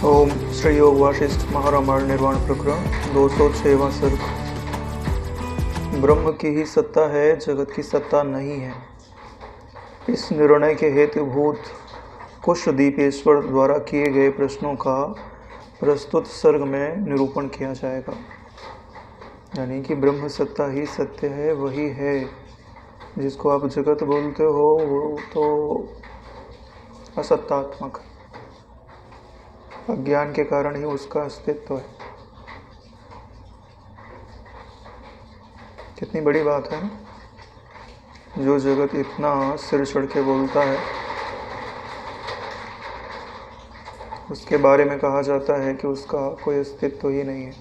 ओम श्री योग वाशिष्ठ महारामायण निर्वाण प्रकरण 206वां सर्ग। ब्रह्म की ही सत्ता है, जगत की सत्ता नहीं है। इस निर्णय के हेतुभूत कुशदीपेश्वर द्वारा किए गए प्रश्नों का प्रस्तुत सर्ग में निरूपण किया जाएगा। यानी कि ब्रह्म सत्ता ही सत्य है, वही है। जिसको आप जगत बोलते हो वो तो असत्तात्मक है, अज्ञान के कारण ही उसका अस्तित्व है। कितनी बड़ी बात है ना? जो जगत इतना सिर चढ़ के बोलता है, उसके बारे में कहा जाता है कि उसका कोई अस्तित्व ही नहीं है।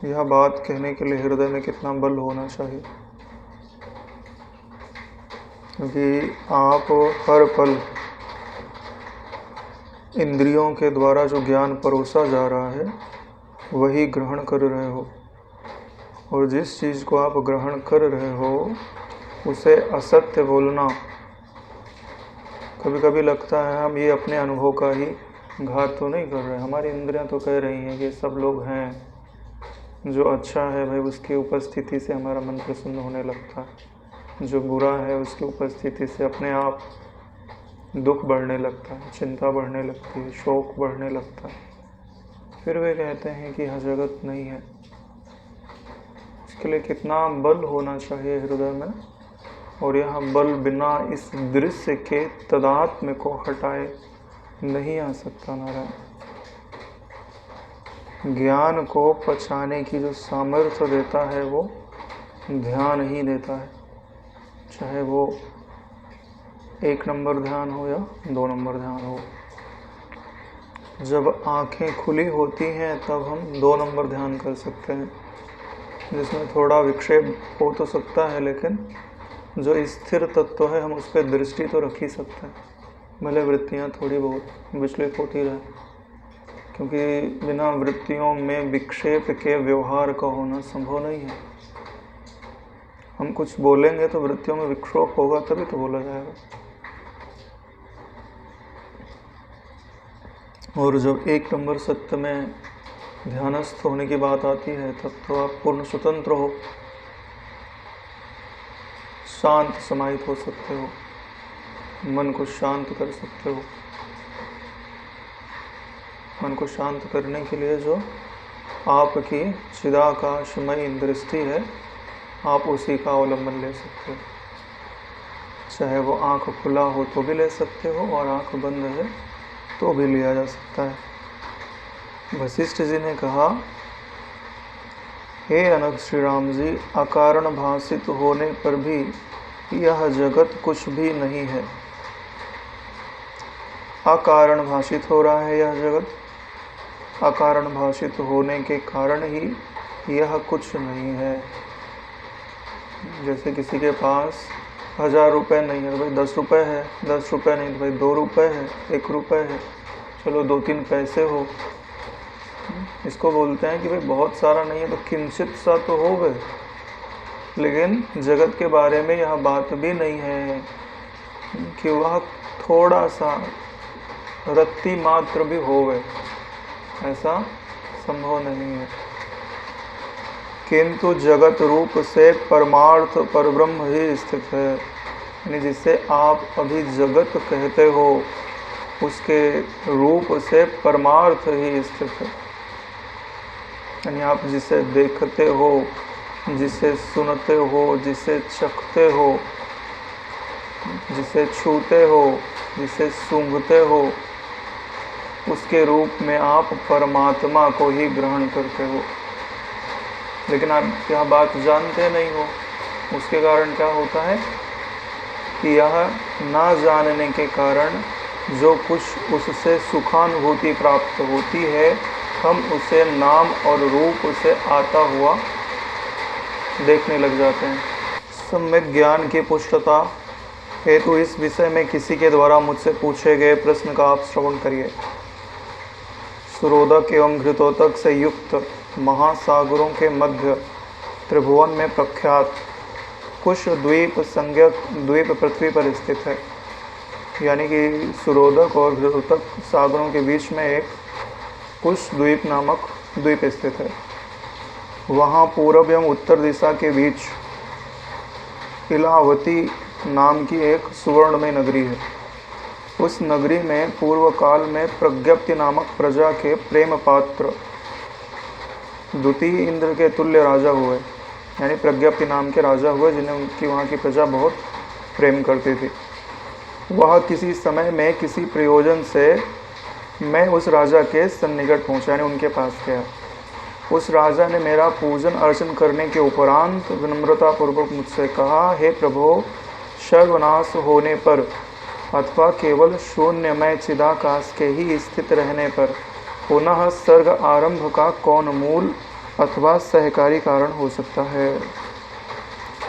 यह बात कहने के लिए हृदय में कितना बल होना चाहिए, क्योंकि आप हर पल इंद्रियों के द्वारा जो ज्ञान परोसा जा रहा है वही ग्रहण कर रहे हो, और जिस चीज़ को आप ग्रहण कर रहे हो उसे असत्य बोलना, कभी कभी लगता है हम ये अपने अनुभव का ही घात तो नहीं कर रहे। हमारी इंद्रियां तो कह रही हैं कि सब लोग हैं, जो अच्छा है भाई उसकी उपस्थिति से हमारा मन प्रसन्न होने लगता है, जो बुरा है उसकी उपस्थिति से अपने आप दुख बढ़ने लगता है, चिंता बढ़ने लगती है, शोक बढ़ने लगता है। फिर वे कहते हैं कि यह जगत नहीं है। इसके लिए कितना बल होना चाहिए हृदय में, और यह बल बिना इस दृश्य के तदात्म्य को हटाए नहीं आ सकता। नारायण, ज्ञान को पचाने की जो सामर्थ्य देता है वो ध्यान ही देता है, चाहे वो 1 नंबर ध्यान हो या 2 नंबर ध्यान हो। जब आंखें खुली होती हैं तब हम 2 नंबर ध्यान कर सकते हैं, जिसमें थोड़ा विक्षेप हो तो सकता है, लेकिन जो स्थिर तत्व है हम उस पर दृष्टि तो रख ही सकते हैं, भले वृत्तियाँ थोड़ी बहुत विचलित होती रहे, क्योंकि बिना वृत्तियों में विक्षेप के व्यवहार का होना संभव नहीं है। हम कुछ बोलेंगे तो वृत्तियों में विक्षोभ होगा, तभी तो बोला जाएगा। और जब 1 नंबर सत्य में ध्यानस्थ होने की बात आती है तब तो आप पूर्ण स्वतंत्र हो, शांत समाहित हो सकते हो, मन को शांत कर सकते हो। मन को शांत करने के लिए जो आपकी चिदाकाशमयी दृष्टि है, आप उसी का अवलंबन ले सकते हो। चाहे वो आँख खुला हो तो भी ले सकते हो, और आँख बंद है तो भी लिया जा सकता है। वशिष्ठ जी ने कहा, हे अनग श्री राम जी, अकारण भाषित होने पर भी यह जगत कुछ भी नहीं है। अकारण भाषित हो रहा है यह जगत, अकारण भाषित होने के कारण ही यह कुछ नहीं है। जैसे किसी के पास 1000 रुपये नहीं है तो भाई 10 रुपये है, 10 रुपये नहीं तो भाई 2 रुपये है, 1 रुपये है, चलो 2-3 पैसे हो। इसको बोलते हैं कि भाई बहुत सारा नहीं है तो किंचित सा तो हो गए। लेकिन जगत के बारे में यह बात भी नहीं है कि वह थोड़ा सा रत्ती मात्र भी हो गए, ऐसा संभव नहीं है। किंतु जगत रूप से परमार्थ परब्रह्म ही स्थित है। यानी जिसे आप अभी जगत कहते हो उसके रूप से परमार्थ ही स्थित है। यानी आप जिसे देखते हो, जिसे सुनते हो, जिसे चखते हो, जिसे छूते हो, जिसे सूंघते हो, उसके रूप में आप परमात्मा को ही ग्रहण करते हो। लेकिन आप यह बात जानते नहीं हो। उसके कारण क्या होता है कि यह ना जानने के कारण जो कुछ उससे सुखानुभूति प्राप्त होती है, हम उसे नाम और रूप से आता हुआ देखने लग जाते हैं। सम्यक ज्ञान की पुष्टता हेतु इस विषय में किसी के द्वारा मुझसे पूछे गए प्रश्न का आप श्रवण करिए। सुरोदक एवं घृतोतक से युक्त महासागरों के मध्य त्रिभुवन में प्रख्यात कुश द्वीप संज्ञक द्वीप पृथ्वी पर स्थित है। यानी कि सुरोधक और घृतोतक सागरों के बीच में एक कुशद्वीप नामक द्वीप स्थित है। वहाँ पूर्व एवं उत्तर दिशा के बीच इलावती नाम की एक सुवर्णमय नगरी है। उस नगरी में पूर्व काल में प्रज्ञप्ति नामक प्रजा के प्रेम पात्र द्वितीय इंद्र के तुल्य राजा हुए, यानी प्रज्ञप्ति नाम के राजा हुए जिन्हें उनकी वहाँ की प्रजा बहुत प्रेम करती थी। वह किसी समय में किसी प्रयोजन से मैं उस राजा के सन्निकट पहुँचा, यानी उनके पास गया। उस राजा ने मेरा पूजन अर्चन करने के उपरांत विनम्रतापूर्वक मुझसे कहा, हे प्रभो, सर्वनाश होने पर अथवा केवल शून्यमय चिदाकाश के ही स्थित रहने पर पुनः सर्ग आरंभ का कौन मूल अथवा सहकारी कारण हो सकता है।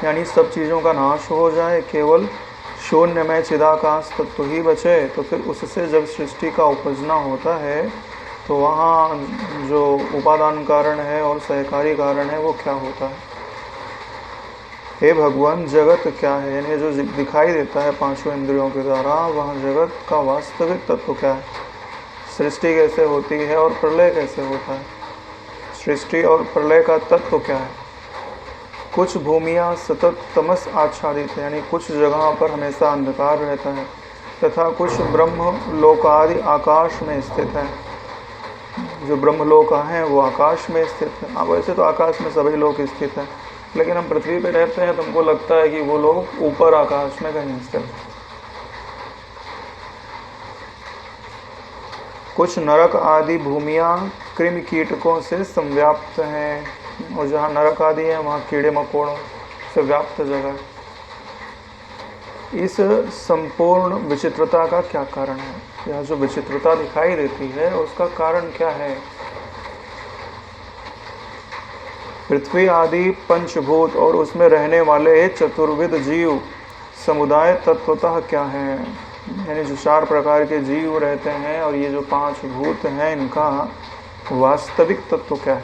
यानी सब चीज़ों का नाश हो जाए, केवल शून्यमय चिदाकाश तत्व ही बचे, तो फिर उससे जब सृष्टि का उपजना होता है तो वहाँ जो उपादान कारण है और सहकारी कारण है वो क्या होता है। हे भगवान, जगत क्या है, यानी जो दिखाई देता है पांचों इंद्रियों के द्वारा, वह जगत का वास्तविक तत्व क्या है। सृष्टि कैसे होती है और प्रलय कैसे होता है। सृष्टि और प्रलय का तत्व क्या है। कुछ भूमियाँ सतत तमस आच्छादित है, यानी कुछ जगह पर हमेशा अंधकार रहता है, तथा कुछ ब्रह्म लोकादि आकाश में स्थित है। जो ब्रह्मलोक हैं वो आकाश में स्थित है। वैसे तो आकाश में सभी लोग स्थित हैं, लेकिन हम पृथ्वी पे रहते हैं तो हमको लगता है कि वो लोग ऊपर आकाश में कहीं स्थित हैं। कुछ नरक आदि भूमियाँ कृमि कीटकों से संव्याप्त हैं, और जहाँ नरक आदि है वहाँ कीड़े मकोड़ों से व्याप्त जगह है। इस संपूर्ण विचित्रता का क्या कारण है। यह जो विचित्रता दिखाई देती है उसका कारण क्या है। पृथ्वी आदि पंचभूत और उसमें रहने वाले चतुर्विध जीव समुदाय तत्वतः क्या है, यानी जो 4 प्रकार के जीव रहते हैं और ये जो 5 भूत हैं, इनका वास्तविक तत्व क्या है।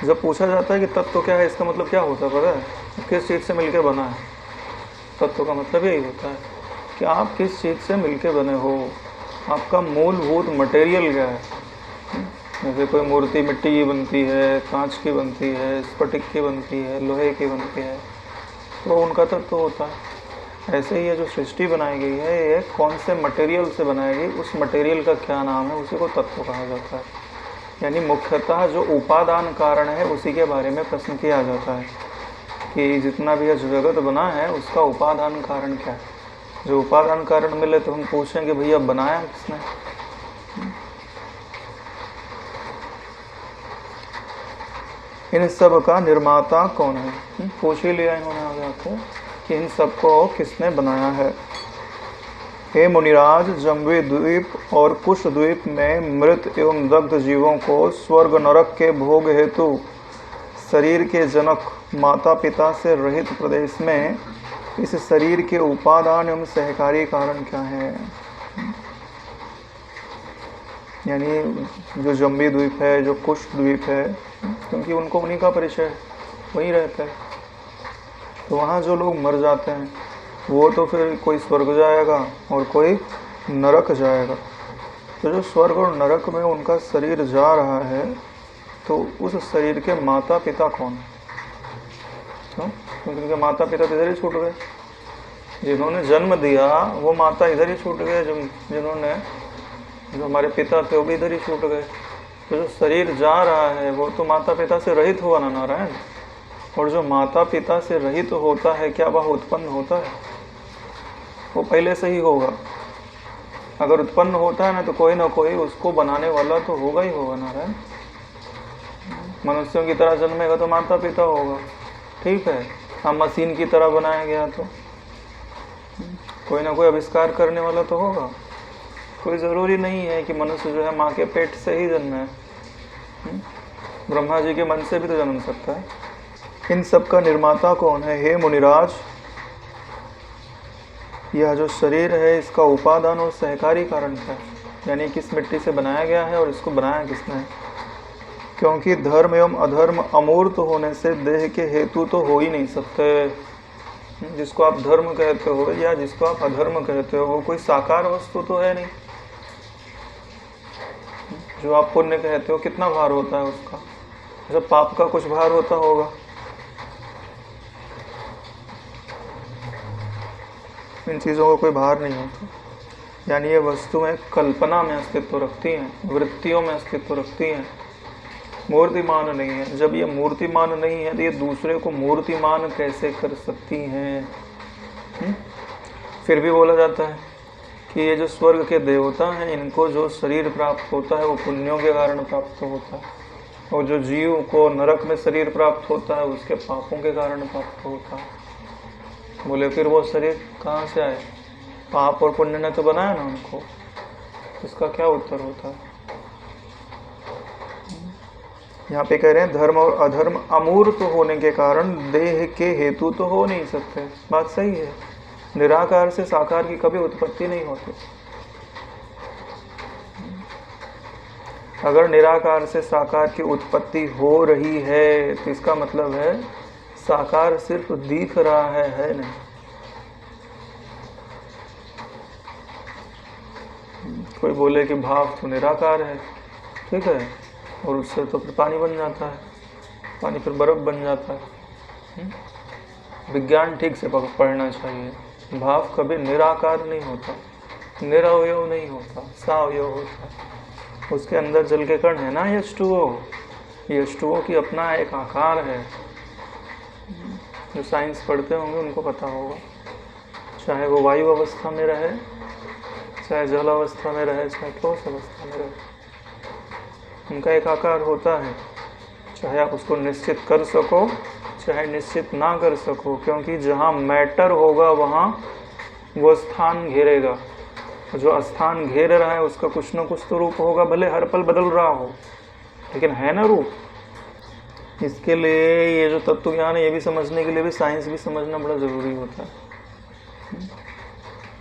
जब पूछा जाता है कि तत्व क्या है, इसका मतलब क्या होता है पता है। किस चीज़ से मिलकर बना है। तत्व का मतलब यही होता है कि आप किस चीज़ से मिलकर बने हो, आपका मूलभूत मटेरियल क्या है। जैसे कोई मूर्ति मिट्टी की बनती है, कांच की बनती है, स्फटिक की बनती है, लोहे की बनती है, तो उनका तत्व होता है। ऐसे ही ये जो सृष्टि बनाई गई है ये कौन से मटेरियल से बनाई गई, उस मटेरियल का क्या नाम है, उसी को तत्व कहा जाता है। यानी मुख्यतः जो उपादान कारण है उसी के बारे में प्रश्न किया जाता है कि जितना भी जगत बना है उसका उपादान कारण क्या है। जो उपादान कारण मिले तो हम पूछें कि भैया बनाया किसने। इन सब का निर्माता कौन है। पूछ ही लिया इन्होंने आगे आके कि इन सबको किसने बनाया है। हे मुनिराज, जम्बी द्वीप और कुश द्वीप में मृत एवं दग्ध जीवों को स्वर्ग नरक के भोग हेतु शरीर के जनक माता पिता से रहित प्रदेश में इस शरीर के उपादान एवं सहकारी कारण क्या है। यानी जो जम्बी द्वीप है, जो कुश द्वीप है, क्योंकि उनको उन्हीं का परिचय वहीं रहता है, तो वहाँ जो लोग मर जाते हैं वो तो फिर कोई स्वर्ग जाएगा और कोई नरक जाएगा। तो जो स्वर्ग और नरक में उनका शरीर जा रहा है तो उस शरीर के माता पिता कौन है। क्योंकि उनके माता पिता तो इधर ही छूट गए, जिन्होंने जन्म दिया वो माता इधर ही छूट गए, जो हमारे पिता थे वो भी इधर ही छूट गए। तो जो शरीर जा रहा है वो तो माता पिता से रहित हुआ ना नारायण। और जो माता पिता से रहित होता है क्या वह उत्पन्न होता है। वो पहले से ही होगा। अगर उत्पन्न होता है ना कोई उसको बनाने वाला तो होगा ही होगा नारायण। मनुष्यों की तरह जन्मेगा तो माता पिता होगा, ठीक है। हाँ, मशीन की तरह बनाया गया तो कोई ना कोई आविष्कार करने वाला तो होगा। कोई ज़रूरी नहीं है कि मनुष्य जो है माँ के पेट से ही जन्मे है। ब्रह्मा जी के मन से भी तो जन्म सकता है। इन सब का निर्माता कौन है। हे मुनिराज, यह जो शरीर है इसका उपादान और सहकारी कारण क्या है, यानी किस मिट्टी से बनाया गया है और इसको बनाया किसने है। क्योंकि धर्म एवं अधर्म अमूर्त होने से देह के हेतु तो हो ही नहीं सकते। जिसको आप धर्म कहते हो या जिसको आप अधर्म कहते हो, वो कोई साकार वस्तु तो है नहीं। जो आप पुण्य कहते हो, कितना भार होता है उसका? जब पाप का कुछ भार होता होगा। इन चीज़ों का कोई भार नहीं होता। यानी ये वस्तुएं कल्पना में अस्तित्व रखती हैं, वृत्तियों में अस्तित्व रखती हैं, मूर्तिमान नहीं है। जब ये मूर्तिमान नहीं है तो ये दूसरे को मूर्तिमान कैसे कर सकती हैं? फिर भी बोला जाता है कि ये जो स्वर्ग के देवता हैं, इनको जो शरीर प्राप्त होता है वो पुण्यों के कारण प्राप्त होता है, और जो जीव को नरक में शरीर प्राप्त होता है उसके पापों के कारण प्राप्त होता है। बोले फिर वो शरीर कहाँ से आए? पाप और पुण्य ने तो बनाया ना उनको। इसका क्या उत्तर होता है? यहाँ पे कह रहे हैं धर्म और अधर्म अमूर्त होने के कारण देह के हेतु तो हो नहीं सकते। बात सही है। निराकार से साकार की कभी उत्पत्ति नहीं होती। अगर निराकार से साकार की उत्पत्ति हो रही है तो इसका मतलब है साकार सिर्फ दिख रहा है नहीं। कोई बोले कि भाव तो निराकार है, ठीक है, और उससे तो फिर पानी बन जाता है, पानी फिर बर्फ बन जाता है। विज्ञान ठीक से पढ़ना चाहिए। भाव कभी निराकार नहीं होता, निरवयव नहीं होता, सावयव होता है। उसके अंदर जल के कण है ना, H2O। H2O की अपना एक आकार है। जो साइंस पढ़ते होंगे उनको पता होगा। चाहे वो वायु अवस्था में रहे, चाहे जल अवस्था में रहे, चाहे ठोस अवस्था में रहे, उनका एक आकार होता है। चाहे आप उसको निश्चित कर सको, चाहे निश्चित ना कर सको, क्योंकि जहाँ मैटर होगा वहाँ वो स्थान घेरेगा। जो स्थान घेर रहा है उसका कुछ न कुछ तो रूप होगा, भले हर पल बदल रहा हो, लेकिन है ना रूप। इसके लिए ये जो तत्व ज्ञान है, ये भी समझने के लिए भी साइंस भी समझना बड़ा ज़रूरी होता है।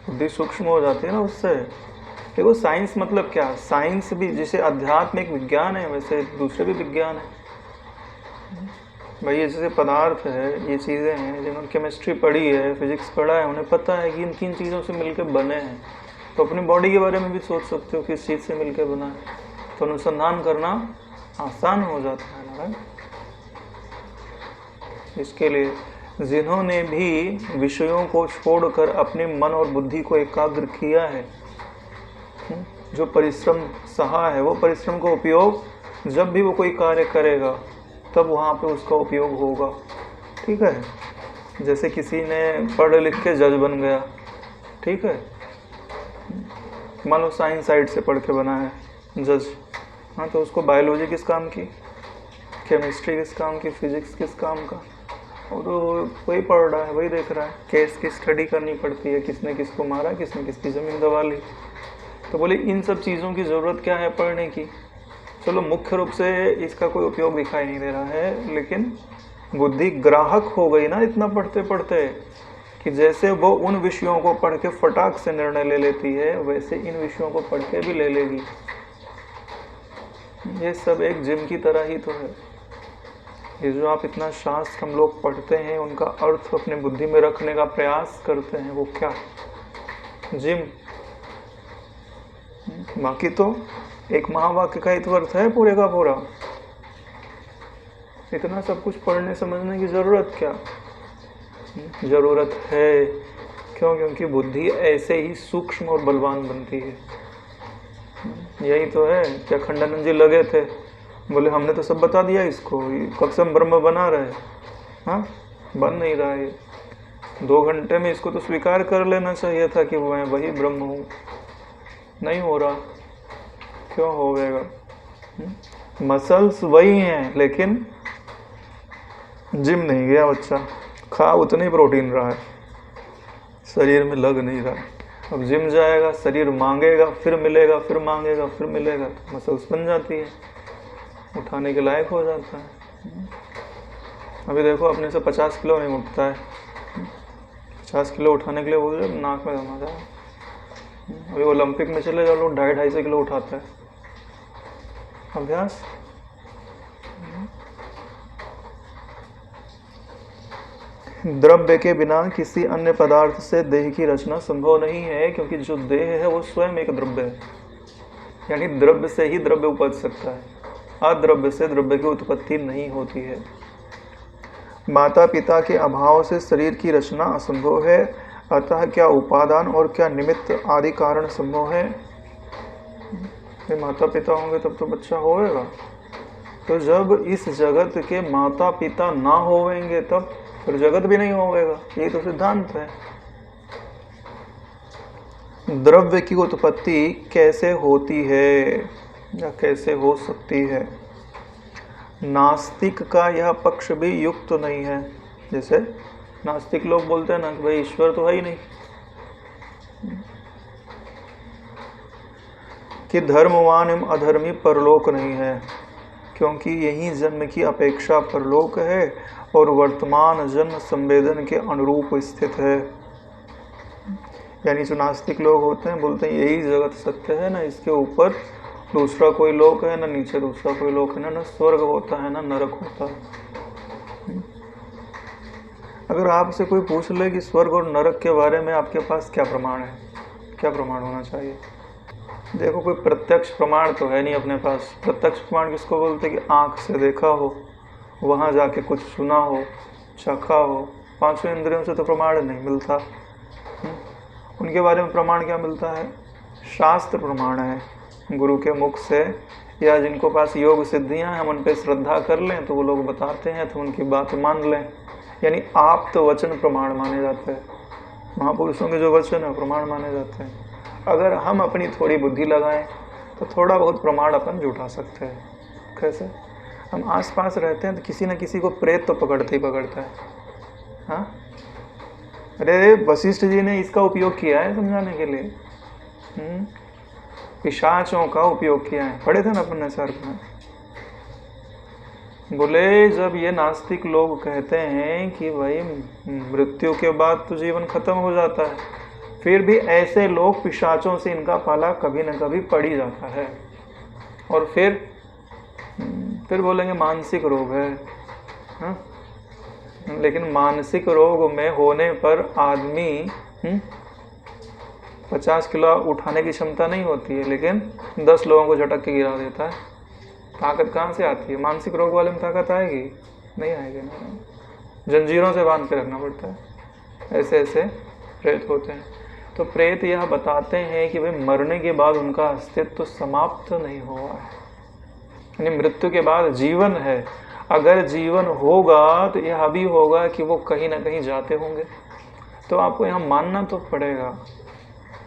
बुद्धि सूक्ष्म हो जाती है ना उससे। देखो साइंस मतलब क्या? साइंस भी जैसे अध्यात्मिक विज्ञान है वैसे दूसरे भी विज्ञान है भाई। ये जैसे पदार्थ है, ये चीज़ें हैं जिन्होंने केमिस्ट्री पढ़ी है, फिजिक्स पढ़ा है, उन्हें पता है कि इन किन चीज़ों से मिलकर बने हैं। तो अपनी बॉडी के बारे में भी सोच सकते हो किस चीज़ से मिलकर बना है, तो अनुसंधान करना आसान हो जाता है ना भाई। इसके लिए जिन्होंने भी विषयों को छोड़कर अपने मन और बुद्धि को एकाग्र किया है, जो परिश्रम सहा है, वो परिश्रम का उपयोग जब भी वो कोई कार्य करेगा तब वहाँ पे उसका उपयोग होगा। ठीक है, जैसे किसी ने पढ़ लिख के जज बन गया, ठीक है, मान लो साइंस साइड से पढ़ के बना है जज, हाँ, तो उसको बायोलॉजी किस काम की, केमिस्ट्री किस काम की, फिजिक्स किस काम का, और तो वही पढ़ रहा है, वही देख रहा है। केस की स्टडी करनी पड़ती है, किसने किसको मारा, किसने किसकी ज़मीन दबा ली। तो बोले इन सब चीज़ों की ज़रूरत क्या है पढ़ने की? चलो मुख्य रूप से इसका कोई उपयोग दिखाई नहीं दे रहा है, लेकिन बुद्धि ग्राहक हो गई ना इतना पढ़ते पढ़ते, कि जैसे वो उन विषयों को पढ़ के फटाक से निर्णय ले लेती है, वैसे इन विषयों को पढ़ के भी ले लेगी। ये सब एक जिम की तरह ही तो है। ये जो आप इतना शास्त्र हम लोग पढ़ते हैं, उनका अर्थ अपने बुद्धि में रखने का प्रयास करते हैं, वो क्या? जिम। बाकी तो एक महावाक्य का अर्थ है पूरे का पूरा। इतना सब कुछ पढ़ने समझने की ज़रूरत क्या? ज़रूरत है। क्यों? क्योंकि बुद्धि ऐसे ही सूक्ष्म और बलवान बनती है। यही तो है। क्या खंडानंद जी लगे थे, बोले हमने तो सब बता दिया इसको, कब से हम ब्रह्म बना रहे, हाँ, बन नहीं रहा है। 2 घंटे में इसको तो स्वीकार कर लेना चाहिए था कि मैं वही ब्रह्म हूँ। नहीं हो रहा। क्यों होगा? मसल्स वही हैं, लेकिन जिम नहीं गया बच्चा, खा उतने प्रोटीन रहा है, शरीर में लग नहीं रहा। अब जिम जाएगा, शरीर मांगेगा, फिर मिलेगा, फिर मांगेगा, फिर मिलेगा, तो मसल्स बन जाती है, उठाने के लायक हो जाता है। अभी देखो अपने से 50 किलो नहीं उठता है, 50 किलो उठाने के लिए बोल रहे नाक में दम आ जाए। अभी ओलंपिक में चले जाओ, लोग 250-250 किलो उठाते हैं। अभ्यास। द्रव्य के बिना किसी अन्य पदार्थ से देह की रचना संभव नहीं है, क्योंकि जो देह है वो स्वयं एक द्रव्य है। यानी द्रव्य से ही द्रव्य उपज सकता है, अद्रव्य से द्रव्य की उत्पत्ति नहीं होती है। माता पिता के अभाव से शरीर की रचना असंभव है, अतः क्या उपादान और क्या निमित्त आदि कारण संभव है। माता पिता होंगे तब तो बच्चा होएगा, तो जब इस जगत के माता पिता ना होवेंगे तब फिर जगत भी नहीं होवेगा। ये तो सिद्धांत है। द्रव्य की उत्पत्ति कैसे होती है या कैसे हो सकती है, नास्तिक का यह पक्ष भी युक्त तो नहीं है। जैसे नास्तिक लोग बोलते हैं ना कि भाई ईश्वर तो है ही नहीं, कि धर्मवान एवं अधर्मी परलोक नहीं है, क्योंकि यही जन्म की अपेक्षा परलोक है और वर्तमान जन्म संवेदन के अनुरूप स्थित है। यानी जो नास्तिक लोग होते हैं बोलते हैं यही जगत सत्य है, ना इसके ऊपर दूसरा कोई लोक है, ना नीचे दूसरा कोई लोक है, ना स्वर्ग होता है ना नरक होता है। अगर आपसे कोई पूछ ले कि स्वर्ग और नरक के बारे में आपके पास क्या प्रमाण है, क्या प्रमाण होना चाहिए? देखो, कोई प्रत्यक्ष प्रमाण तो है नहीं अपने पास। प्रत्यक्ष प्रमाण किसको बोलते हैं? कि आँख से देखा हो, वहाँ जाके कुछ सुना हो, चखा हो। पांचों इंद्रियों से तो प्रमाण नहीं मिलता। उनके बारे में प्रमाण क्या मिलता है? शास्त्र प्रमाण है, गुरु के मुख से, या जिनको पास योग सिद्धियां हैं हम उन पर श्रद्धा कर लें तो वो लोग बताते हैं तो उनकी बात मान लें। यानी आप्त वचन प्रमाण माने जाते हैं। महापुरुषों के जो वचन है प्रमाण माने जाते हैं। अगर हम अपनी थोड़ी बुद्धि लगाएं तो थोड़ा बहुत प्रमाण अपन जुटा सकते हैं। कैसे? हम आसपास रहते हैं तो किसी न किसी को प्रेत तो पकड़ते ही पकड़ता है। हाँ, अरे वशिष्ठ जी ने इसका उपयोग किया है समझाने के लिए। पिशाचों का उपयोग किया है, पढ़े थे ना अपन ने सर में। बोले जब ये नास्तिक लोग कहते हैं कि भाई मृत्यु के बाद तो जीवन खत्म हो जाता है, फिर भी ऐसे लोग पिशाचों से इनका पाला कभी न कभी पड़ ही जाता है। और फिर बोलेंगे मानसिक रोग है। हाँ? लेकिन मानसिक रोग में होने पर आदमी 50 किलो उठाने की क्षमता नहीं होती है, लेकिन 10 लोगों को झटक के गिरा देता है। ताकत कहाँ से आती है? मानसिक रोग वाले में ताकत आएगी? नहीं आएगी ना, जंजीरों से बांध के रखना पड़ता है। ऐसे ऐसे प्रेत होते हैं। तो प्रेत यह बताते हैं कि भाई मरने के बाद उनका अस्तित्व तो समाप्त नहीं हुआ है, यानी मृत्यु के बाद जीवन है। अगर जीवन होगा तो यह भी होगा कि वो कहीं ना कहीं जाते होंगे। तो आपको यहाँ मानना तो पड़ेगा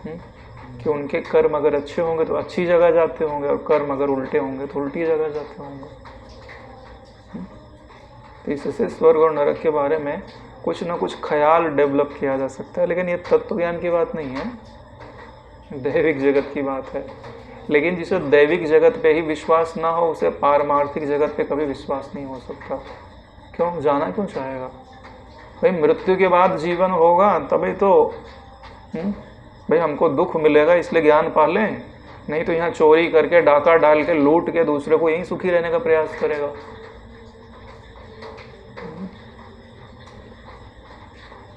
कि उनके कर्म अगर अच्छे होंगे तो अच्छी जगह जाते होंगे, और कर्म अगर उल्टे होंगे तो उल्टी जगह जाते होंगे। तो इससे स्वर्ग और नरक के बारे में कुछ ना कुछ ख्याल डेवलप किया जा सकता है, लेकिन ये तत्व ज्ञान की बात नहीं है, दैविक जगत की बात है। लेकिन जिसे दैविक जगत पे ही विश्वास ना हो उसे पारमार्थिक जगत पे कभी विश्वास नहीं हो सकता। क्यों? जाना क्यों चाहेगा? भाई मृत्यु के बाद जीवन होगा तभी तो भाई हमको दुख मिलेगा इसलिए ज्ञान पालें, नहीं तो यहाँ चोरी करके डाका डाल के लूट के दूसरे को यहीं सुखी रहने का प्रयास करेगा।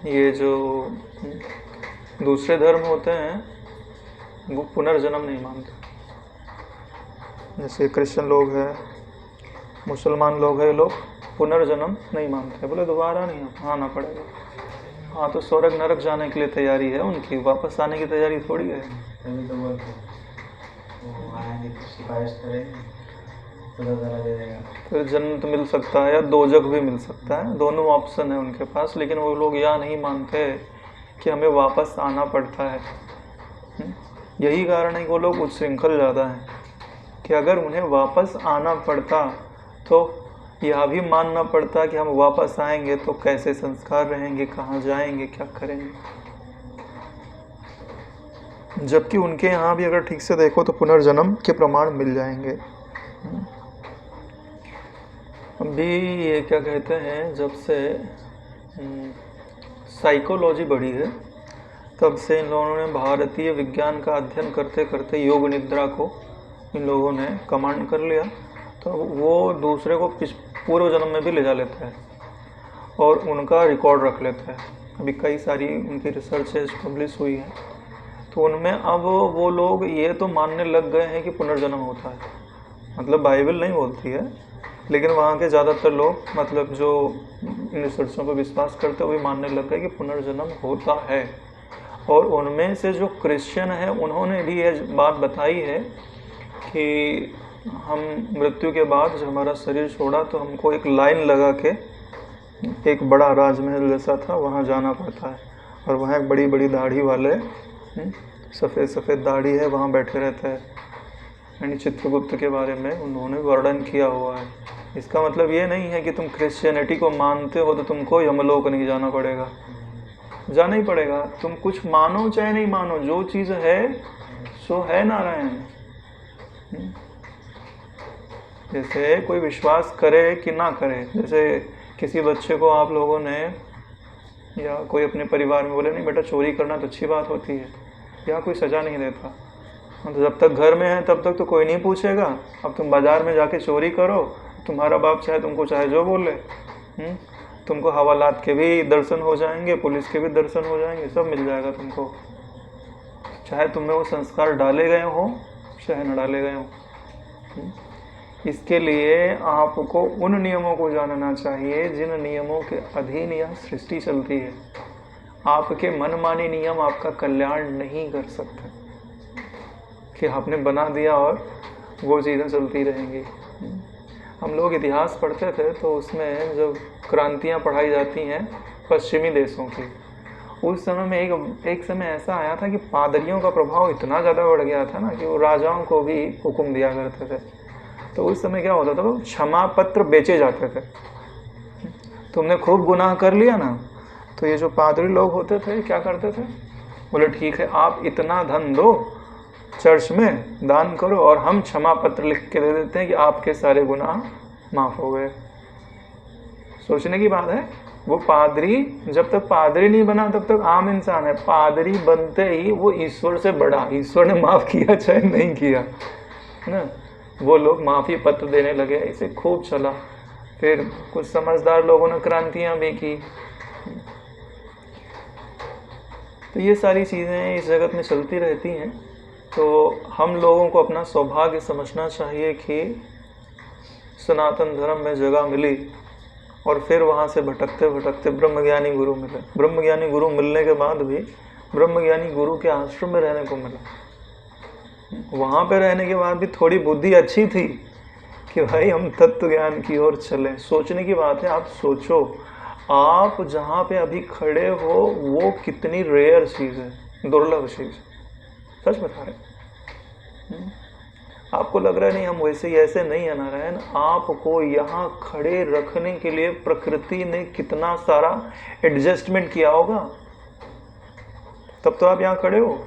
ये जो दूसरे धर्म होते हैं वो पुनर्जन्म नहीं मानते। जैसे क्रिश्चियन लोग हैं, मुसलमान लोग हैं, लोग पुनर्जन्म नहीं मानते। बोले दोबारा नहीं आना पड़ेगा। हाँ, तो स्वर्ग नरक जाने के लिए तैयारी है उनकी, वापस आने की तैयारी थोड़ी है। फिर जन्नत मिल सकता है या दोजख भी मिल सकता है, दोनों ऑप्शन है उनके पास। लेकिन वो लोग यह नहीं मानते कि हमें वापस आना पड़ता है। यही कारण है कि वो लोग उच्छृंखल ज़्यादा हैं, कि अगर उन्हें वापस आना पड़ता तो यह भी मानना पड़ता कि हम वापस आएंगे तो कैसे संस्कार रहेंगे, कहाँ जाएंगे, क्या करेंगे। जबकि उनके यहाँ भी अगर ठीक से देखो तो पुनर्जन्म के प्रमाण मिल जाएंगे। अभी ये क्या कहते हैं, जब से साइकोलॉजी बढ़ी है तब से इन लोगों ने भारतीय विज्ञान का अध्ययन करते करते योग निद्रा को इन लोगों ने कमांड कर लिया। तो वो दूसरे को पूर्व जन्म में भी ले जा लेता है। और उनका रिकॉर्ड रख लेते हैं। अभी कई सारी उनकी रिसर्चेज पब्लिश हुई है, तो उनमें अब वो लोग ये तो मानने लग गए हैं कि पुनर्जन्म होता है। मतलब बाइबल नहीं बोलती है, लेकिन वहाँ के ज़्यादातर लोग, मतलब जो इन रिसर्चों पर विश्वास करते हैं, वही मानने लग गए कि पुनर्जन्म होता है। और उनमें से जो क्रिश्चियन है, उन्होंने भी ये बात बताई है कि हम मृत्यु के बाद जब हमारा शरीर छोड़ा तो हमको एक लाइन लगा के, एक बड़ा राजमहल जैसा था, वहाँ जाना पड़ता है, और वहाँ एक बड़ी बड़ी दाढ़ी वाले, सफ़ेद सफ़ेद दाढ़ी है, वहाँ बैठे रहते हैं। यानी चित्रगुप्त के बारे में उन्होंने वर्णन किया हुआ है। इसका मतलब ये नहीं है कि तुम क्रिश्चियनिटी को मानते हो तो तुमको यमलोक नहीं जाना पड़ेगा, जाना ही पड़ेगा। तुम कुछ मानो चाहे नहीं मानो, जो चीज़ है सो है नारायण। जैसे कोई विश्वास करे कि ना करे, जैसे किसी बच्चे को आप लोगों ने या कोई अपने परिवार में बोले नहीं बेटा चोरी करना तो अच्छी बात होती है, या कोई सज़ा नहीं देता, तो जब तक घर में है तब तक तो कोई नहीं पूछेगा। अब तुम बाज़ार में जाके चोरी करो, तुम्हारा बाप चाहे तुमको चाहे जो बोले, तुमको हवालात के भी दर्शन हो जाएंगे, पुलिस के भी दर्शन हो जाएंगे, सब मिल जाएगा तुमको, चाहे तुम में वो संस्कार डाले गए हो चाहे न डाले गए हो। इसके लिए आपको उन नियमों को जानना चाहिए जिन नियमों के अधीन यह सृष्टि चलती है। आपके मनमानी नियम आपका कल्याण नहीं कर सकते कि आपने बना दिया और वो चीज़ें चलती रहेंगी। हम लोग इतिहास पढ़ते थे तो उसमें जब क्रांतियाँ पढ़ाई जाती हैं पश्चिमी देशों की, उस समय में एक समय ऐसा आया था कि पादरियों का प्रभाव इतना ज़्यादा बढ़ गया था ना कि वो राजाओं को भी हुक्म दिया करते थे। तो उस समय क्या होता था, वो क्षमा पत्र बेचे जाते थे। तुमने खूब गुनाह कर लिया ना, तो ये जो पादरी लोग होते थे क्या करते थे, बोले ठीक है आप इतना धन दो, चर्च में दान करो, और हम क्षमा पत्र लिख के दे देते हैं कि आपके सारे गुनाह माफ़ हो गए। सोचने की बात है, वो पादरी जब तक पादरी नहीं बना तब तक आम इंसान है, पादरी बनते ही वो ईश्वर से बड़ा, ईश्वर ने माफ़ किया चाहे नहीं किया ना, वो लोग माफ़ी पत्र देने लगे। इसे खूब चला। फिर कुछ समझदार लोगों ने क्रांतियाँ भी की। तो ये सारी चीज़ें इस जगत में चलती रहती हैं। तो हम लोगों को अपना सौभाग्य समझना चाहिए कि सनातन धर्म में जगह मिली, और फिर वहाँ से भटकते भटकते ब्रह्मज्ञानी गुरु मिले। ब्रह्मज्ञानी गुरु मिलने के बाद भी ब्रह्मज्ञानी गुरु के आश्रम में रहने को मिला। वहाँ पे रहने के बाद भी थोड़ी बुद्धि अच्छी थी कि भाई हम तत्व ज्ञान की ओर चलें। सोचने की बात है, आप सोचो आप जहाँ पे अभी खड़े हो वो कितनी रेयर चीज़ है, दुर्लभ चीज़, सच बता रहे। आपको लग रहा है नहीं हम वैसे ही ऐसे नहीं है नारायण, आपको यहाँ खड़े रखने के लिए प्रकृति ने कितना सारा एडजस्टमेंट किया होगा, तब तो आप यहाँ खड़े हो।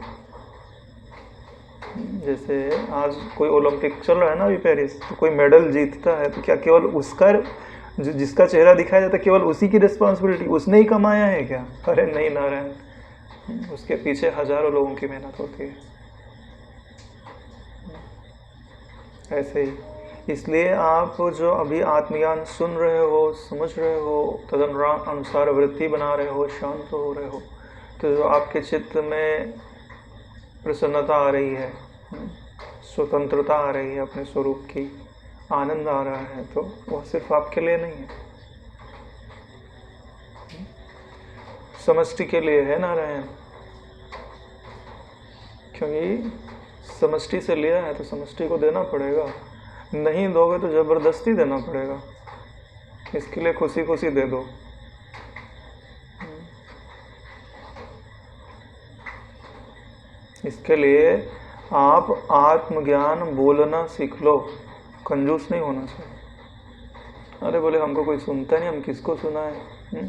जैसे आज कोई ओलंपिक चल रहा है ना अभी पेरिस, तो कोई मेडल जीतता है तो क्या केवल उसका, जिसका चेहरा दिखाया जाता है केवल उसी की रिस्पॉन्सिबिलिटी, उसने ही कमाया है क्या? अरे नहीं नारायण, उसके पीछे हजारों लोगों की मेहनत होती है। ऐसे ही इसलिए आप जो अभी आत्मज्ञान सुन रहे हो, समझ रहे हो, तदनुसार वृत्ति बना रहे हो, शांत हो रहे हो, तो जो आपके चित्त में प्रसन्नता आ रही है, स्वतंत्रता आ रही है अपने स्वरूप की, आनंद आ रहा है, तो वह सिर्फ आपके लिए नहीं है, समष्टि के लिए है नारायण। क्योंकि समष्टि से लिया है तो समष्टि को देना पड़ेगा, नहीं दोगे तो जबरदस्ती देना पड़ेगा। इसके लिए खुशी खुशी दे दो। इसके लिए आप आत्मज्ञान बोलना सीख लो, कंजूस नहीं होना चाहिए। अरे बोले हमको कोई सुनता नहीं, हम किसको सुनाएं?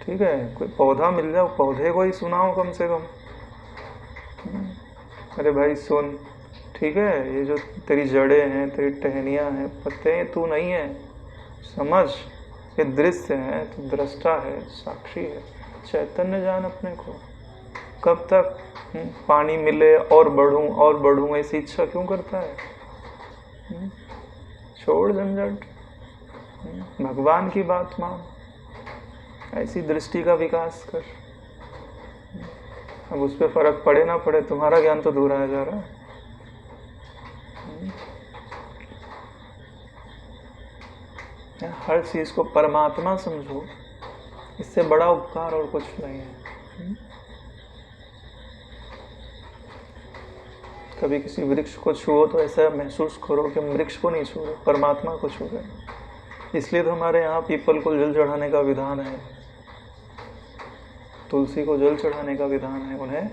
ठीक है, कोई पौधा मिल जाओ, पौधे को ही सुनाओ कम से कम। अरे भाई सुन, ठीक है, ये जो तेरी जड़ें हैं, तेरी टहनियाँ हैं, पत्ते हैं, तू नहीं है, समझ, ये दृश्य है, तू दृष्टा है, साक्षी है, चैतन्य जान अपने को। कब तक पानी मिले और बढ़ूं ऐसी इच्छा क्यों करता है? छोड़ झंझट, भगवान की बात मान। ऐसी दृष्टि का विकास कर। अब उस पर फर्क पड़े ना पड़े, तुम्हारा ज्ञान तो दूर आया जा रहा है। हर चीज को परमात्मा समझो, इससे बड़ा उपकार और कुछ नहीं है। कभी किसी वृक्ष को छुओ तो ऐसा महसूस करो कि वृक्ष को नहीं छू रहे, परमात्मा को छू रहे। इसलिए तो हमारे यहाँ पीपल को जल चढ़ाने का विधान है, तुलसी को जल चढ़ाने का विधान है, उन्हें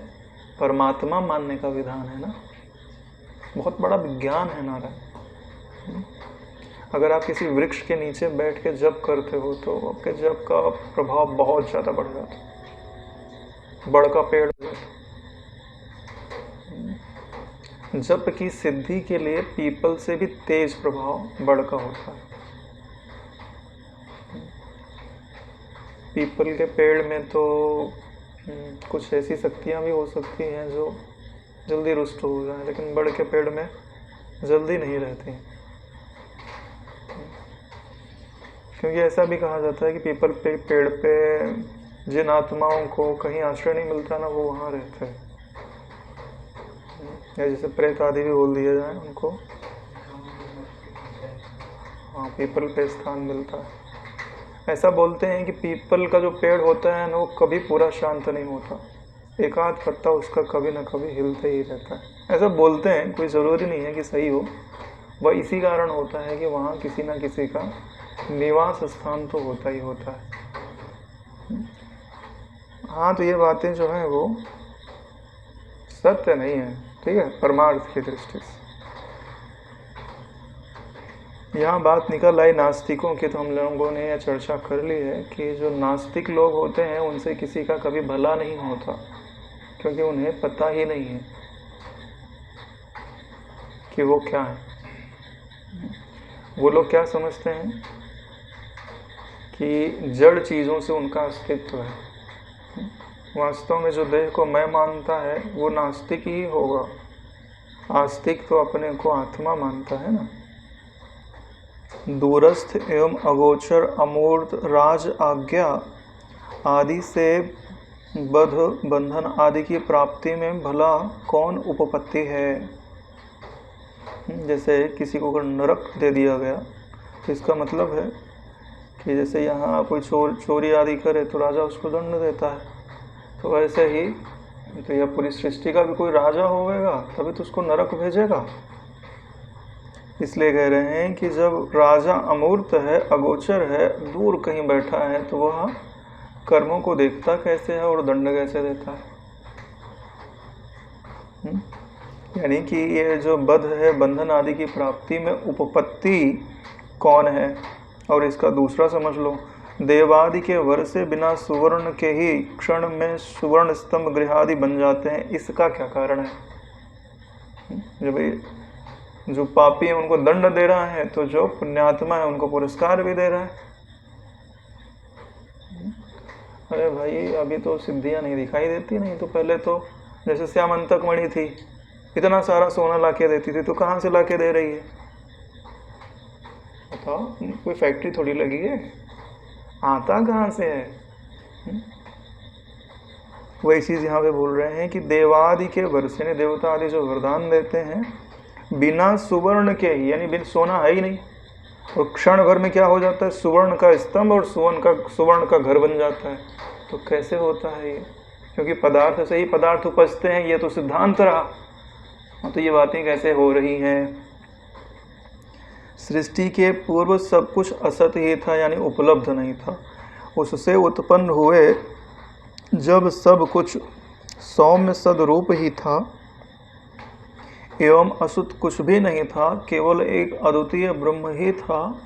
परमात्मा मानने का विधान है ना। बहुत बड़ा विज्ञान है नारायण। अगर आप किसी वृक्ष के नीचे बैठ के जप करते हो तो आपके जप का प्रभाव बहुत ज़्यादा बढ़ जाता है, बड़ का पेड़। जप की सिद्धि के लिए पीपल से भी तेज प्रभाव बड़ का होता है। पीपल के पेड़ में तो कुछ ऐसी शक्तियाँ भी हो सकती हैं जो जल्दी रुष्ट हो जाए, लेकिन बड़ के पेड़ में जल्दी नहीं रहती, क्योंकि ऐसा भी कहा जाता है कि पीपल पे पेड़ पे जिन आत्माओं को कहीं आश्रय नहीं मिलता ना, वो वहाँ रहते हैं। या जैसे प्रेत आदि भी बोल दिया जाए उनको, हाँ, पीपल पे स्थान मिलता है। ऐसा बोलते हैं कि पीपल का जो पेड़ होता है ना, वो कभी पूरा शांत नहीं होता, एक आध पत्ता उसका कभी ना कभी हिलते ही रहता है। ऐसा बोलते हैं, कोई ज़रूरी नहीं है कि सही हो। वह इसी कारण होता है कि वहाँ किसी न किसी का निवास स्थान तो होता ही होता है। हाँ, तो ये बातें जो हैं वो सत्य नहीं है, ठीक है, परमार्थ की दृष्टि से। यहाँ बात निकल आई नास्तिकों की, तो हम लोगों ने यह चर्चा कर ली है कि जो नास्तिक लोग होते हैं उनसे किसी का कभी भला नहीं होता, क्योंकि उन्हें पता ही नहीं है कि वो क्या है। वो लोग क्या समझते हैं कि जड़ चीज़ों से उनका अस्तित्व है। वास्तव में जो देह को मैं मानता है वो नास्तिक ही होगा, आस्तिक तो अपने को आत्मा मानता है ना। दूरस्थ एवं अगोचर अमूर्त राज आज्ञा आदि से बध बंधन आदि की प्राप्ति में भला कौन उपपत्ति है। जैसे किसी को अगर नरक दे दिया गया तो इसका मतलब है कि जैसे यहाँ कोई चोरी आदि करे तो राजा उसको दंड देता है, तो वैसे ही तो यह पूरी सृष्टि का भी कोई राजा होगा तभी तो उसको नरक भेजेगा। इसलिए कह रहे हैं कि जब राजा अमूर्त है, अगोचर है, दूर कहीं बैठा है, तो वह कर्मों को देखता कैसे है और दंड कैसे देता है। यानी कि ये जो बध है, बंधन आदि की प्राप्ति में उपपत्ति कौन है। और इसका दूसरा समझ लो, देवादि के वर से बिना सुवर्ण के ही क्षण में सुवर्ण स्तंभ गृहादि बन जाते हैं, इसका क्या कारण है। जब जो पापी है उनको दंड दे रहा है, तो जो पुण्यात्मा है उनको पुरस्कार भी दे रहा है। अरे भाई, अभी तो सिद्धियां नहीं दिखाई देती, नहीं तो पहले तो जैसे श्यामंतक मणि थी, इतना सारा सोना लाके देती थी, तो कहाँ से लाके दे रही है बताओ। कोई फैक्ट्री थोड़ी लगी है, आता कहाँ से है। वही चीज़ यहाँ पे बोल रहे हैं कि देवादि के वर से, देवता आदि जो वरदान देते हैं, बिना सुवर्ण के ही, यानी बिन सोना है ही नहीं, और क्षण भर में क्या हो जाता है, सुवर्ण का स्तंभ और सुवर्ण का घर बन जाता है। तो कैसे होता है ये, क्योंकि पदार्थ से ही पदार्थ उपजते हैं, ये तो सिद्धांत रहा। तो ये बातें कैसे हो रही हैं। सृष्टि के पूर्व सब कुछ असत ही था, यानी उपलब्ध नहीं था। उससे उत्पन्न हुए जब सब कुछ सौम्य सदरूप ही था एवं असुत कुछ भी नहीं था, केवल एक अद्वितीय ब्रह्म ही था,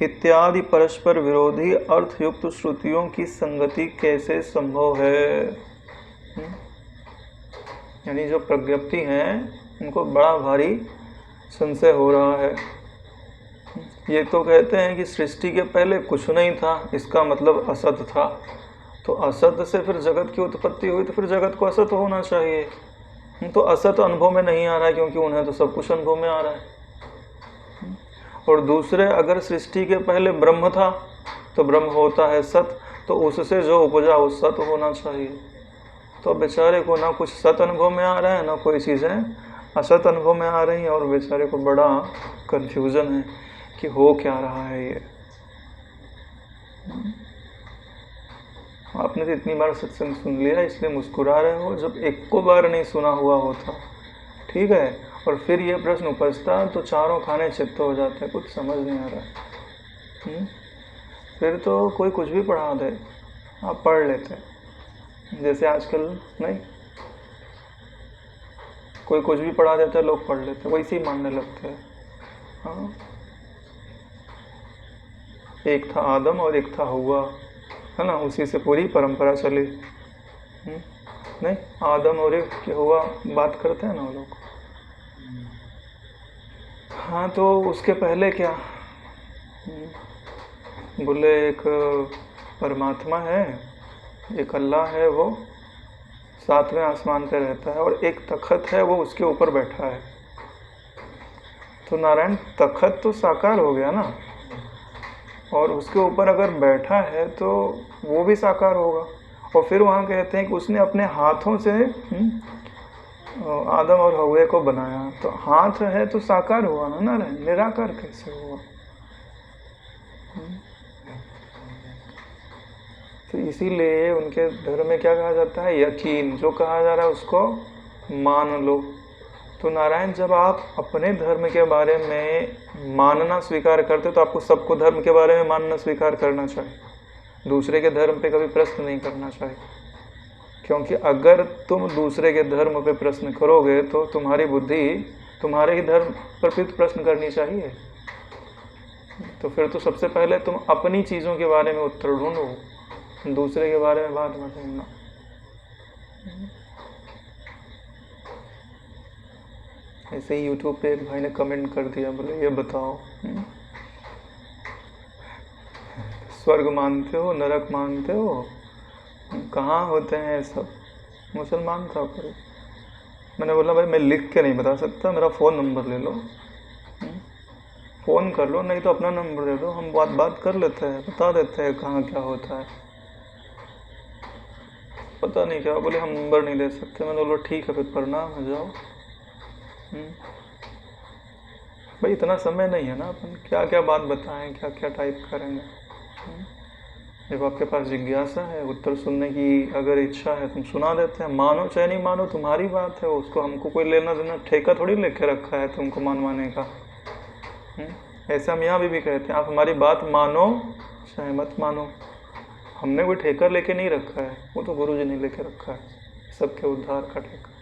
इत्यादि परस्पर विरोधी अर्थयुक्त श्रुतियों की संगति कैसे संभव है। यानी जो प्रज्ञप्ति हैं उनको बड़ा भारी संशय हो रहा है। ये तो कहते हैं कि सृष्टि के पहले कुछ नहीं था, इसका मतलब असत था। तो असत से फिर जगत की उत्पत्ति हुई, तो फिर जगत को असत होना चाहिए। तो असत अनुभव में नहीं आ रहा है, क्योंकि उन्हें तो सब कुछ अनुभव में आ रहा है। और दूसरे, अगर सृष्टि के पहले ब्रह्म था तो ब्रह्म होता है सत, तो उससे जो उपजा वो सत होना चाहिए। तो बेचारे को ना कुछ सत अनुभव में आ रहा है, ना कोई चीज़ें असत अनुभव में आ रही हैं, और बेचारे को बड़ा कन्फ्यूज़न है कि हो क्या रहा है ये। आपने तो इतनी बार सत्संग सुन लिया इसलिए मुस्कुरा रहे हो, जब एक को बार नहीं सुना हुआ होता, ठीक है, और फिर ये प्रश्न उपजता तो चारों खाने चित्त हो जाते हैं, कुछ समझ नहीं आ रहा। फिर तो कोई कुछ भी पढ़ा दे, आप पढ़ लेते, जैसे आजकल नहीं, कोई कुछ भी पढ़ा देता है, लोग पढ़ लेते, वैसे ही मानने लगते हैं। हाँ, एक था आदम और एक था हव्वा, है ना, उसी से पूरी परंपरा चली। नहीं, आदम और एक हव्वा बात करते हैं ना वो लोग। हाँ, तो उसके पहले क्या बोले, एक परमात्मा है, एक अल्लाह है, वो 7वें आसमान पे रहता है, और एक तखत है वो उसके ऊपर बैठा है। तो नारायण तखत तो साकार हो गया ना, और उसके ऊपर अगर बैठा है तो वो भी साकार होगा। और फिर वहाँ कहते हैं कि उसने अपने हाथों से आदम और हव्वे को बनाया, तो हाथ है तो साकार हुआ ना नारायण, निराकार कैसे हुआ? तो इसीलिए उनके धर्म में क्या कहा जाता है, यकीन, जो कहा जा रहा है उसको मान लो। तो नारायण जब आप अपने धर्म के बारे में मानना स्वीकार करते तो आपको सबको धर्म के बारे में मानना स्वीकार करना चाहिए, दूसरे के धर्म पे कभी प्रश्न नहीं करना चाहिए। क्योंकि अगर तुम दूसरे के धर्म पे प्रश्न करोगे तो तुम्हारी बुद्धि तुम्हारे ही धर्म पर भी प्रश्न करनी चाहिए। तो फिर तो सबसे पहले तुम अपनी चीज़ों के बारे में उत्तर ढूंढो, दूसरे के बारे में बात मत ढूंढना। ऐसे ही YouTube पे एक भाई ने कमेंट कर दिया, बोले ये बताओ स्वर्ग मानते हो, नरक मानते हो, कहाँ होते हैं सब? मुसलमान था कोई। मैंने बोला भाई मैं लिख के नहीं बता सकता, मेरा फ़ोन नंबर ले लो, फ़ोन कर लो, नहीं तो अपना नंबर दे दो, हम बात कर लेते हैं, बता देते हैं कहाँ क्या होता है। पता नहीं क्या बोले, हम नंबर नहीं दे सकते। मैंने बोला ठीक है, फिर प्रणाम है, जाओ। भाई इतना समय नहीं है ना, अपन क्या क्या बात बताएं, क्या क्या टाइप करेंगे। जब आपके पास जिज्ञासा है, उत्तर सुनने की अगर इच्छा है, तुम सुना देते हैं, मानो चाहे नहीं मानो तुम्हारी बात है, उसको हमको कोई लेना देना, ठेका थोड़ी लेके रखा है तुमको मनवाने का। ऐसे हम यहाँ भी कहते हैं, आप हमारी बात मानो चाहे मत मानो, हमने कोई ठेका लेके नहीं रखा है, वो तो गुरु जी ने लेके रखा है, सबके उद्धार का ठेका।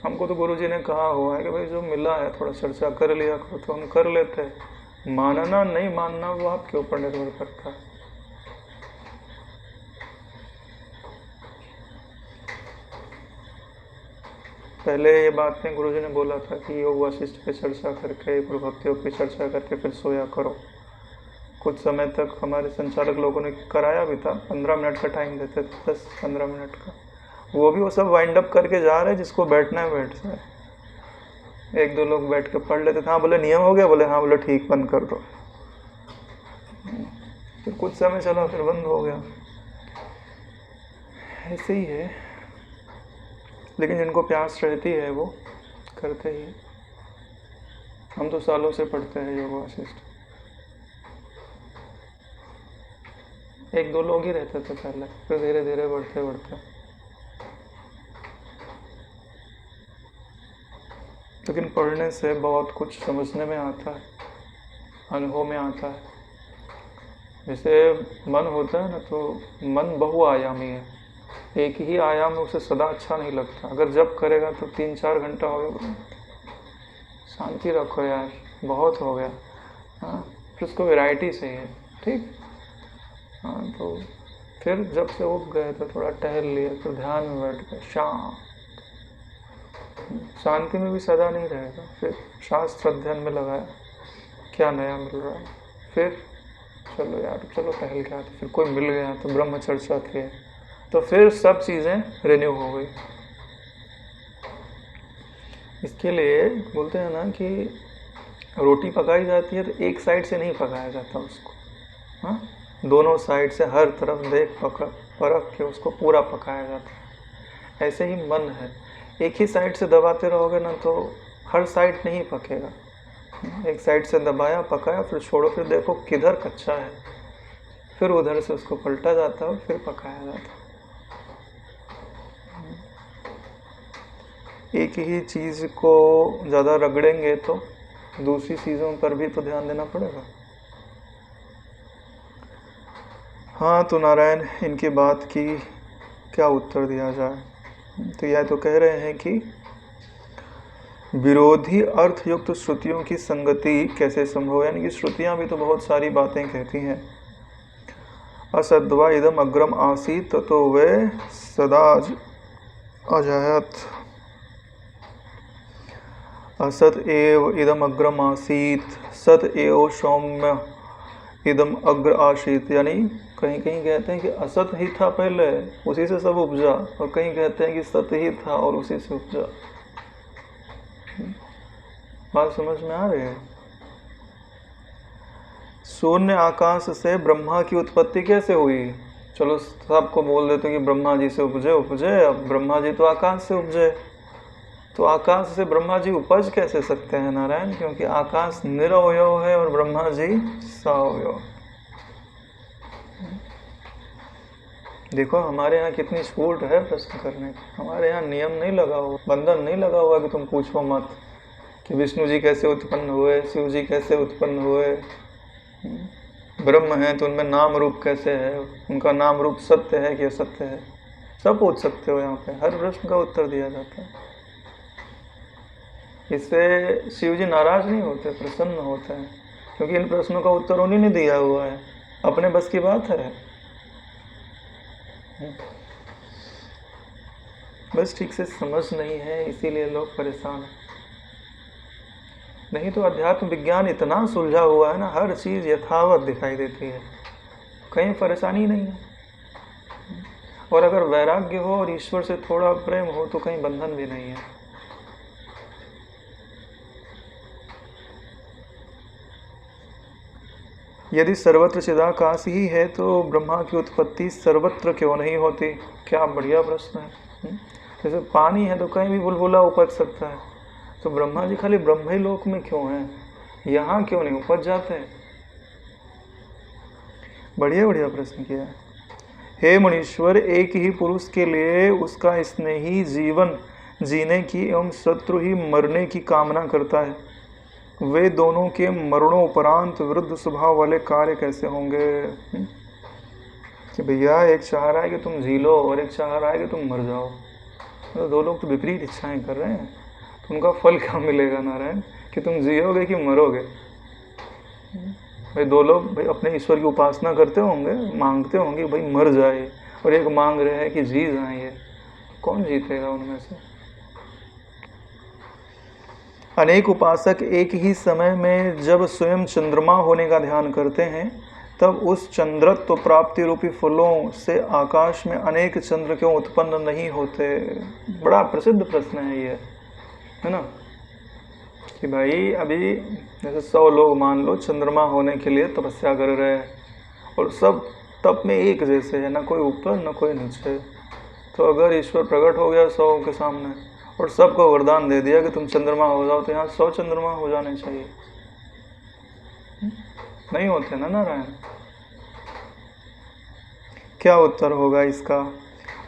हमको तो गुरु जी ने कहा हुआ है कि भाई जो मिला है थोड़ा चर्चा कर लिया करो, तो हम कर लेते हैं। मानना नहीं मानना वो आपके ऊपर निर्भर करता है। पहले ये बातें गुरु जी ने बोला था कि योग वाशिष्ठ पे चर्चा करके, प्रभक्ति योग पे चर्चा करके फिर सोया करो। कुछ समय तक हमारे संचालक लोगों ने कराया भी था, 15 मिनट का टाइम देते थे, 10-15 मिनट का। वो भी वो सब वाइंड अप करके जा रहे, जिसको बैठना है बैठ जाए। 1-2 लोग बैठ के पढ़ लेते थे। हाँ बोले नियम हो गया, बोले हाँ, बोले ठीक, बंद कर दो। फिर कुछ समय चला, फिर बंद हो गया। ऐसे ही है, लेकिन जिनको प्यास रहती है वो करते ही। हम तो सालों से पढ़ते हैं योग वाशिष्ठ। 1-2 लोग ही रहते थे पहले, फिर धीरे धीरे बढ़ते बढ़ते। लेकिन पढ़ने से बहुत कुछ समझने में आता है, अनुभव में आता है। जैसे मन होता है ना, तो मन बहुआयामी है, एक ही आयाम में उसे सदा अच्छा नहीं लगता। अगर जब करेगा तो 3-4 घंटा हो गया, शांति रखो यार, बहुत हो गया। हाँ, फिर उसको वैरायटी चाहिए, ठीक। हाँ, तो फिर जब से उठ गए तो थोड़ा टहल लिया, फिर ध्यान में बैठ गए, शांति में भी सदा नहीं रहेगा। फिर शास्त्र अध्ययन में लगाया, क्या नया मिल रहा है, फिर चलो यार, चलो टहल के आते। फिर कोई मिल गया तो ब्रह्म चर्चा किए, तो फिर सब चीज़ें रिन्यू हो गई। इसके लिए बोलते हैं ना कि रोटी पकाई जाती है तो एक साइड से नहीं पकाया जाता उसको, हाँ, दोनों साइड से हर तरफ देख परख के उसको पूरा पकाया जाता है। ऐसे ही मन है, एक ही साइड से दबाते रहोगे ना तो हर साइड नहीं पकेगा। एक साइड से दबाया, पकाया, फिर छोड़ो, फिर देखो किधर कच्चा है, फिर उधर से उसको पलटा जाता है, फिर पकाया जाता है। एक ही चीज़ को ज़्यादा रगड़ेंगे तो दूसरी चीज़ों पर भी तो ध्यान देना पड़ेगा। हाँ, तो नारायण, इनकी बात की क्या उत्तर दिया जाए? तो यह तो कह रहे हैं कि विरोधी अर्थयुक्त श्रुतियों की संगति कैसे संभव, यानी कि श्रुतियाँ भी तो बहुत सारी बातें कहती हैं। असद्वा इदम अग्रम आसीत तो वे सदा अजायत, असत एव इदम अग्रम आसीत, सत एव सौम्य इदम अग्र आशीत। यानी कहीं कहीं कहते हैं कि असत ही था पहले, उसी से सब उपजा, और कहीं कहते हैं कि सत ही था और उसी से उपजा। बात समझ में आ रही है? शून्य आकाश से ब्रह्मा की उत्पत्ति कैसे हुई? चलो सबको बोल देते कि ब्रह्मा जी से उपजे, अब ब्रह्मा जी तो आकाश से उपजे, तो आकाश से ब्रह्मा जी उपज कैसे सकते हैं नारायण? क्योंकि आकाश निरवयव है और ब्रह्मा जी सावयव। देखो हमारे यहाँ कितनी छूट है प्रश्न करने की। हमारे यहाँ नियम नहीं लगा हुआ, बंधन नहीं लगा हुआ कि तुम पूछो मत कि विष्णु जी कैसे उत्पन्न हुए, शिव जी कैसे उत्पन्न हुए, ब्रह्म है तो उनमें नाम रूप कैसे है, उनका नाम रूप सत्य है कि असत्य है, सब पूछ सकते हो। यहाँ पे हर प्रश्न का उत्तर दिया जाता है। इससे शिव जी नाराज नहीं होते, प्रसन्न होते हैं, क्योंकि इन प्रश्नों का उत्तर उन्हीं ने दिया हुआ है। अपने बस की बात है, बस ठीक से समझ नहीं है, इसीलिए लोग परेशान हैं। नहीं तो अध्यात्म विज्ञान इतना सुलझा हुआ है ना, हर चीज़ यथावत दिखाई देती है, कहीं परेशानी नहीं है। और अगर वैराग्य हो और ईश्वर से थोड़ा प्रेम हो तो कहीं बंधन भी नहीं है। यदि सर्वत्र चिदाकाश ही है तो ब्रह्मा की उत्पत्ति सर्वत्र क्यों नहीं होती? क्या बढ़िया प्रश्न है। जैसे पानी है तो कहीं भी बुलबुला उपज सकता है, तो ब्रह्मा जी खाली ब्रह्म ही लोक में क्यों हैं, यहाँ क्यों नहीं उपज जाते? बढ़िया बढ़िया प्रश्न किया है। हे मुनीश्वर, एक ही पुरुष के लिए उसका स्नेही जीवन जीने की एवं शत्रु ही मरने की कामना करता है, वे दोनों के मरणोपरांत विरुद्ध स्वभाव वाले कार्य कैसे होंगे? कि भैया एक चाह रहा है कि तुम जी लो और एक चाह रहा है कि तुम मर जाओ, तो दो लोग तो विपरीत इच्छाएं कर रहे हैं, तो उनका फल क्या मिलेगा नारायण? कि तुम जियोगे कि मरोगे? भाई दो लोग भाई अपने ईश्वर की उपासना करते होंगे, मांगते होंगे भाई मर जाए, और एक मांग रहे हैं कि जी जाए, कौन जीतेगा उनमें से? अनेक उपासक एक ही समय में जब स्वयं चंद्रमा होने का ध्यान करते हैं, तब उस चंद्रत्व प्राप्ति रूपी फलों से आकाश में अनेक चंद्र क्यों उत्पन्न नहीं होते? बड़ा प्रसिद्ध प्रश्न है ये, है ना? कि भाई अभी जैसे 100 लोग मान लो चंद्रमा होने के लिए तपस्या कर रहे हैं, और सब तप में एक जैसे है, ना कोई ऊपर ना कोई नीचे। तो अगर ईश्वर प्रकट हो गया 100 के सामने और सबको वरदान दे दिया कि तुम चंद्रमा हो जाओ, तो यहाँ 100 चंद्रमा हो जाने चाहिए, नहीं होते ना नारायण? क्या उत्तर होगा इसका?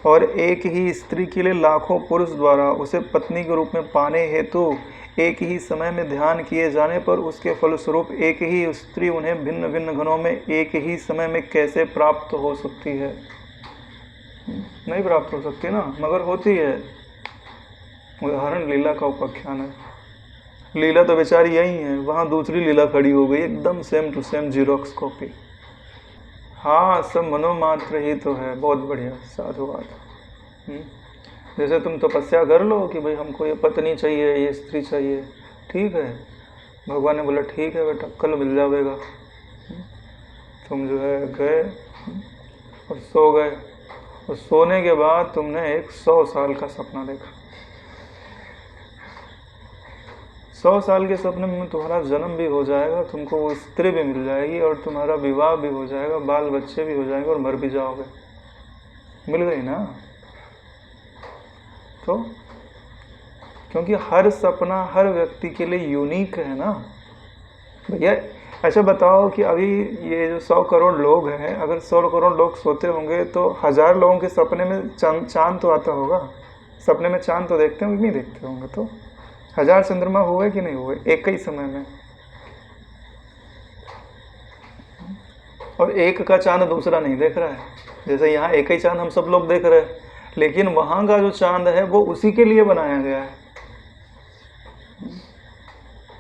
और एक ही स्त्री के लिए लाखों पुरुष द्वारा उसे पत्नी के रूप में पाने हेतु एक ही समय में ध्यान किए जाने पर उसके फलस्वरूप एक ही स्त्री उन्हें भिन्न भिन्न घरों में एक ही समय में कैसे प्राप्त हो सकती है? नहीं प्राप्त हो सकती ना, मगर होती है। उदाहरण लीला का उपाख्यान है। लीला तो बेचारी यही है, वहाँ दूसरी लीला खड़ी हो गई, एकदम same to same xerox copy. हाँ, सब मनोमात्र ही तो है। बहुत बढ़िया, साधुवाद। जैसे तुम तपस्या कर लो कि भाई हमको ये पत्नी चाहिए, ये स्त्री चाहिए, ठीक है, भगवान ने बोला ठीक है बेटा कल मिल जाएगा। तुम जो है गए और सो गए, और सोने के बाद तुमने एक 100 साल का सपना देखा। 100 साल के सपने में तुम्हारा जन्म भी हो जाएगा, तुमको वो स्त्री भी मिल जाएगी और तुम्हारा विवाह भी हो जाएगा, बाल बच्चे भी हो जाएंगे और मर भी जाओगे। मिल गई ना? तो क्योंकि हर सपना हर व्यक्ति के लिए यूनिक है ना भैया। अच्छा बताओ कि अभी ये जो 100 करोड़ लोग हैं, अगर 100 करोड़ लोग सोते होंगे तो 1000 लोगों के सपने में चांद तो आता होगा। सपने में चांद तो देखते होंगे, नहीं देखते होंगे? तो 1000 चंद्रमा हुए कि नहीं हुए एक ही समय में? और एक का चांद दूसरा नहीं देख रहा है। जैसे यहाँ एक ही चांद हम सब लोग देख रहे हैं, लेकिन वहाँ का जो चांद है वो उसी के लिए बनाया गया है।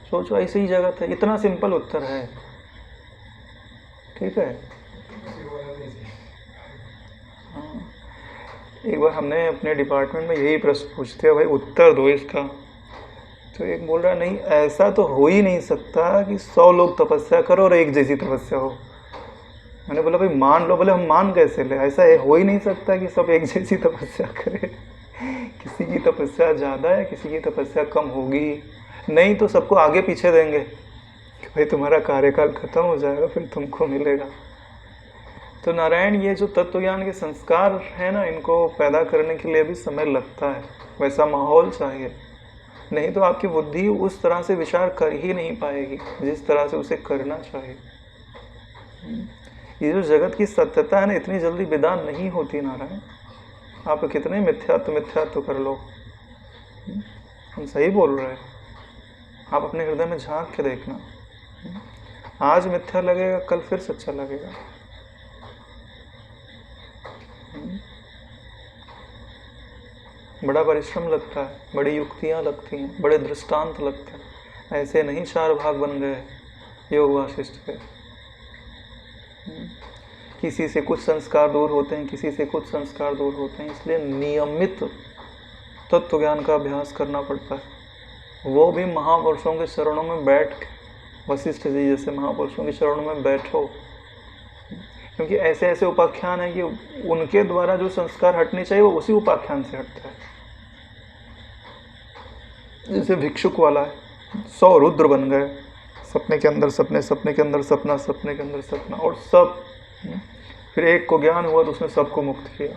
सोचो, ऐसी ही जगत है। इतना सिंपल उत्तर है, ठीक है। हाँ, एक बार हमने अपने डिपार्टमेंट में यही प्रश्न पूछते हैं, भाई उत्तर दो इसका। तो एक बोल रहा, नहीं ऐसा तो हो ही नहीं सकता कि 100 लोग तपस्या करो और एक जैसी तपस्या हो। मैंने बोला भाई मान लो। बोले हम मान कैसे ले? ऐसा हो ही नहीं सकता कि सब एक जैसी तपस्या करें। किसी की तपस्या ज़्यादा है, किसी की तपस्या कम होगी। नहीं तो सबको आगे पीछे देंगे कि भाई तुम्हारा कार्यकाल खत्म हो जाएगा फिर तुमको मिलेगा। तो नारायण, ये जो तत्व ज्ञान के संस्कार है ना, इनको पैदा करने के लिए भी समय लगता है, वैसा माहौल चाहिए। नहीं तो आपकी बुद्धि उस तरह से विचार कर ही नहीं पाएगी जिस तरह से उसे करना चाहिए। ये जो जगत की सत्यता है ना, इतनी जल्दी विदा नहीं होती नारायण। आप कितने मिथ्यात्व कर लो, हम सही बोल रहे हैं। आप अपने हृदय में झांक के देखना, आज मिथ्या लगेगा, कल फिर सच्चा लगेगा। बड़ा परिश्रम लगता है, बड़ी युक्तियां लगती हैं, बड़े दृष्टांत लगते हैं। ऐसे नहीं 4 भाग बन गए योग वासिष्ठ के। किसी से कुछ संस्कार दूर होते हैं, किसी से कुछ संस्कार दूर होते हैं। इसलिए नियमित तत्व ज्ञान का अभ्यास करना पड़ता है, वो भी महापुरुषों के चरणों में बैठ के। वशिष्ठ जी जैसे महापुरुषों के चरणों में बैठो, क्योंकि ऐसे ऐसे उपाख्यान है कि उनके द्वारा जो संस्कार हटने चाहिए वो उसी उपाख्यान से हटता है। जैसे भिक्षुक वाला है, 100 रुद्र बन गए, सपने के अंदर सपने, सपने के अंदर सपना, सपने के अंदर सपना, और सब। फिर एक को ज्ञान हुआ तो उसने सबको मुक्त किया।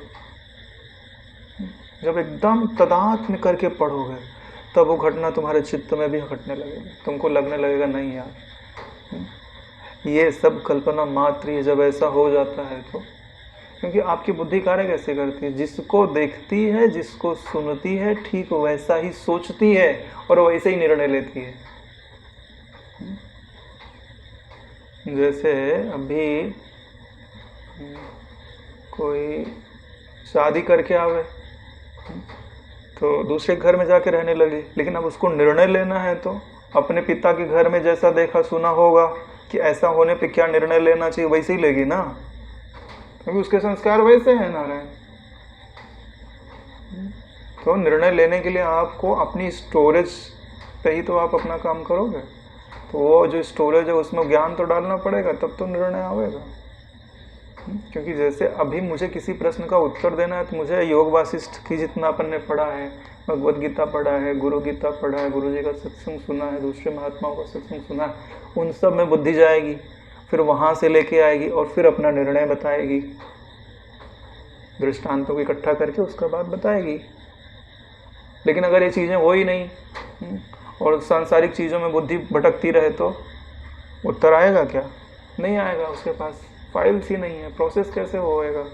जब एकदम तदात्म्य करके पढ़ोगे तब वो घटना तुम्हारे चित्त में भी घटने लगेगी। तुमको लगने लगेगा नहीं यार ये सब कल्पना मात्र है। जब ऐसा हो जाता है तो, क्योंकि आपकी बुद्धि कार्य कैसे करती है? जिसको देखती है, जिसको सुनती है, ठीक वैसा ही सोचती है और वैसे ही निर्णय लेती है। जैसे अभी कोई शादी करके आवे तो दूसरे घर में जाके रहने लगे, लेकिन अब उसको निर्णय लेना है तो अपने पिता के घर में जैसा देखा सुना होगा कि ऐसा होने पे क्या निर्णय लेना चाहिए, वैसे ही लेगी ना, क्योंकि उसके संस्कार वैसे हैं नारायण। तो निर्णय लेने के लिए आपको अपनी स्टोरेज पे ही तो आप अपना काम करोगे। तो वो जो स्टोरेज है उसमें ज्ञान तो डालना पड़ेगा, तब तो निर्णय आएगा। क्योंकि जैसे अभी मुझे किसी प्रश्न का उत्तर देना है तो मुझे योग वासिष्ठ की जितना अपन ने पढ़ा है, भगवद गीता पढ़ा है, गुरु गीता पढ़ा है, गुरु जी का सत्संग सुना है, दूसरे महात्माओं का सत्संग सुना है, उन सब में बुद्धि जाएगी, फिर वहाँ से लेके आएगी और फिर अपना निर्णय बताएगी, दृष्टांतों को इकट्ठा करके उसके बाद बताएगी। लेकिन अगर ये चीज़ें हो ही नहीं और सांसारिक चीज़ों में बुद्धि भटकती रहे तो उत्तर आएगा क्या? नहीं आएगा। उसके पास फाइल्स ही नहीं है, प्रोसेस कैसे होएगा?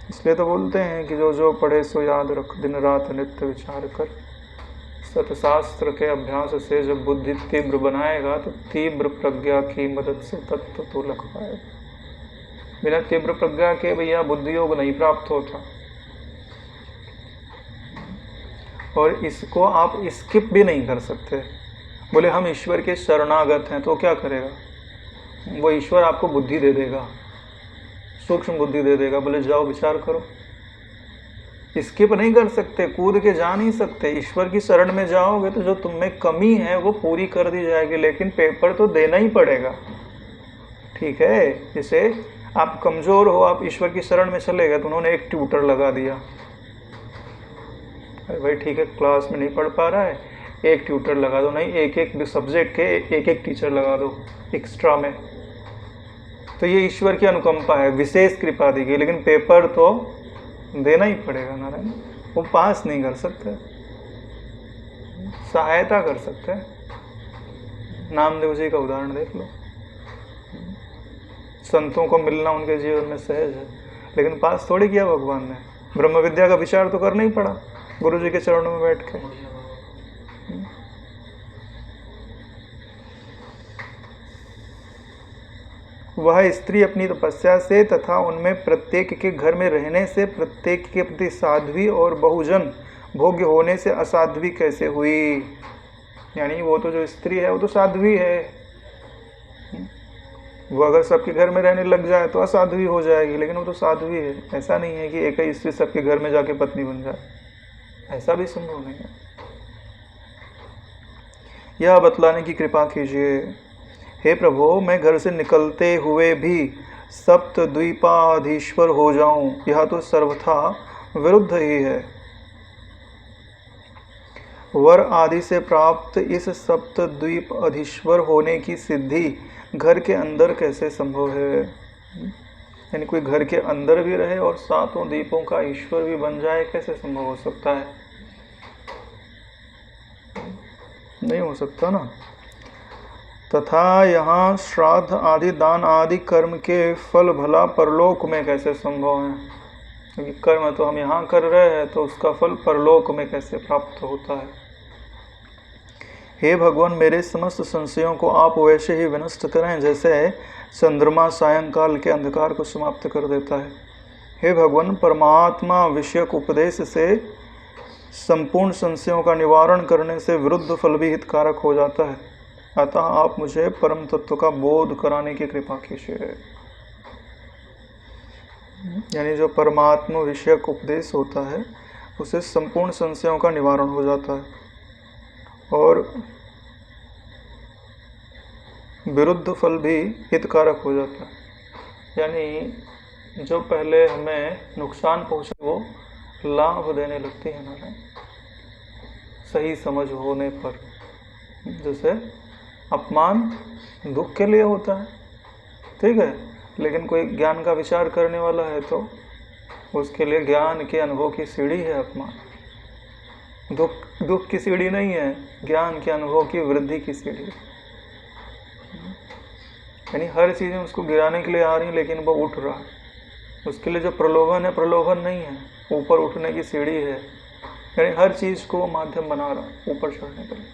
इसलिए तो बोलते हैं कि जो जो पढ़े सो याद रख, दिन रात नित्य विचार कर। सतशास्त्र के अभ्यास से जब बुद्धि तीव्र बनाएगा तो तीव्र प्रज्ञा की मदद से तत्व तो लग पाएगा। बिना तीव्र प्रज्ञा के भैया बुद्धि योग नहीं प्राप्त होता। और इसको आप स्किप भी नहीं कर सकते। बोले हम ईश्वर के शरणागत हैं तो क्या करेगा? वो ईश्वर आपको बुद्धि दे देगा, सूक्ष्म बुद्धि दे देगा। बोले जाओ विचार करो। स्किप नहीं कर सकते, कूद के जा नहीं सकते। ईश्वर की शरण में जाओगे तो जो तुम में कमी है वो पूरी कर दी जाएगी, लेकिन पेपर तो देना ही पड़ेगा। ठीक है, जैसे आप कमज़ोर हो, आप ईश्वर की शरण में चले गए तो उन्होंने एक ट्यूटर लगा दिया। भाई ठीक है, क्लास में नहीं पढ़ पा रहा है, एक ट्यूटर लगा दो, नहीं एक एक सब्जेक्ट के एक एक टीचर लगा दो एक्स्ट्रा में। तो ये ईश्वर की अनुकंपा है, विशेष कृपा दी गई, लेकिन पेपर तो देना ही पड़ेगा नारायण। वो पास नहीं कर सकते, सहायता कर सकते हैं। नामदेव जी का उदाहरण देख लो, संतों को मिलना उनके जीवन में सहज है, लेकिन पास थोड़ी किया भगवान ने। ब्रह्म विद्या का विचार तो करना ही पड़ा गुरु जी के चरणों में बैठ के। वह स्त्री अपनी तपस्या से तथा उनमें प्रत्येक के घर में रहने से प्रत्येक के प्रति साध्वी और बहुजन भोग्य होने से असाध्वी कैसे हुई? यानी वो तो जो स्त्री है वो तो साध्वी है, वो अगर सबके घर में रहने लग जाए तो असाध्वी हो जाएगी, लेकिन वो तो साध्वी है। ऐसा नहीं है कि एक ही स्त्री सबके घर में जाके पत्नी बन जाए, ऐसा भी संभव नहीं है। यह बतलाने की कृपा कीजिए। हे प्रभु, मैं घर से निकलते हुए भी सप्तद्वीपाधीश्वर हो जाऊं, यह तो सर्वथा विरुद्ध ही है। वर आदि से प्राप्त इस सप्तद्वीप अधीश्वर होने की सिद्धि घर के अंदर कैसे संभव है? यानी कोई घर के अंदर भी रहे और सातों द्वीपों का ईश्वर भी बन जाए, कैसे संभव हो सकता है? नहीं हो सकता ना। तथा यहाँ श्राद्ध आदि दान आदि कर्म के फल भला परलोक में कैसे संभव है? क्योंकि कर्म तो हम यहाँ कर रहे हैं, तो उसका फल परलोक में कैसे प्राप्त होता है? हे भगवान, मेरे समस्त संशयों को आप वैसे ही विनष्ट करें जैसे चंद्रमा सायंकाल के अंधकार को समाप्त कर देता है। हे भगवान, परमात्मा विषयक उपदेश से संपूर्ण संशयों का निवारण करने से विरुद्ध फल भी हितकारक हो जाता है। अतः आप मुझे परम तत्व का बोध कराने की कृपा कीजिए। यानी जो परमात्मा विषयक उपदेश होता है उससे संपूर्ण संशयों का निवारण हो जाता है और विरुद्ध फल भी हितकारक हो जाता है। यानी जो पहले हमें नुकसान पहुंचे वो लाभ देने लगती है नारायण, सही समझ होने पर। जैसे अपमान दुख के लिए होता है, ठीक है, लेकिन कोई ज्ञान का विचार करने वाला है तो उसके लिए ज्ञान के अनुभव की सीढ़ी है अपमान। दुख की सीढ़ी नहीं है, ज्ञान के अनुभव की वृद्धि की सीढ़ी। यानी हर चीज़ें उसको गिराने के लिए आ रही हैं, लेकिन वो उठ रहा है। उसके लिए जो प्रलोभन है, प्रलोभन नहीं है, ऊपर उठने की सीढ़ी है। यानी हर चीज़ को माध्यम बना रहा है ऊपर चढ़ने के लिए।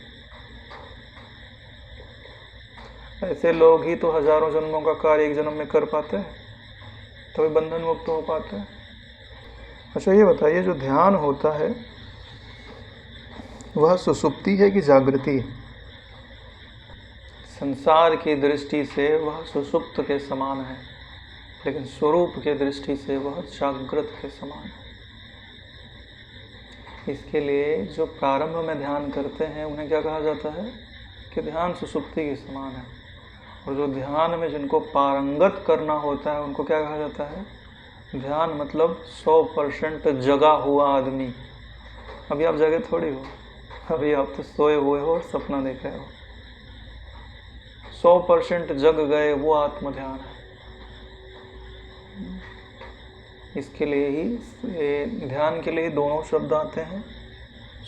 ऐसे लोग ही तो हजारों जन्मों का कार्य एक जन्म में कर पाते हैं, तभी बंधन मुक्त हो पाते हैं। अच्छा ये बताइए, जो ध्यान होता है वह सुसुप्ति है कि जागृति? संसार की दृष्टि से वह सुसुप्त के समान है, लेकिन स्वरूप के दृष्टि से वह जागृत के समान है। इसके लिए जो प्रारंभ में ध्यान करते हैं उन्हें क्या कहा जाता है कि ध्यान सुसुप्ति के समान है। और जो ध्यान में जिनको पारंगत करना होता है उनको क्या कहा जाता है? ध्यान मतलब 100% जगा हुआ आदमी। अभी आप जगे थोड़ी हो, अभी आप तो सोए हुए हो और सपना देख रहे हो। 100% जग गए, वो आत्म ध्यान है। इसके लिए ही ध्यान के लिए दोनों शब्द आते हैं,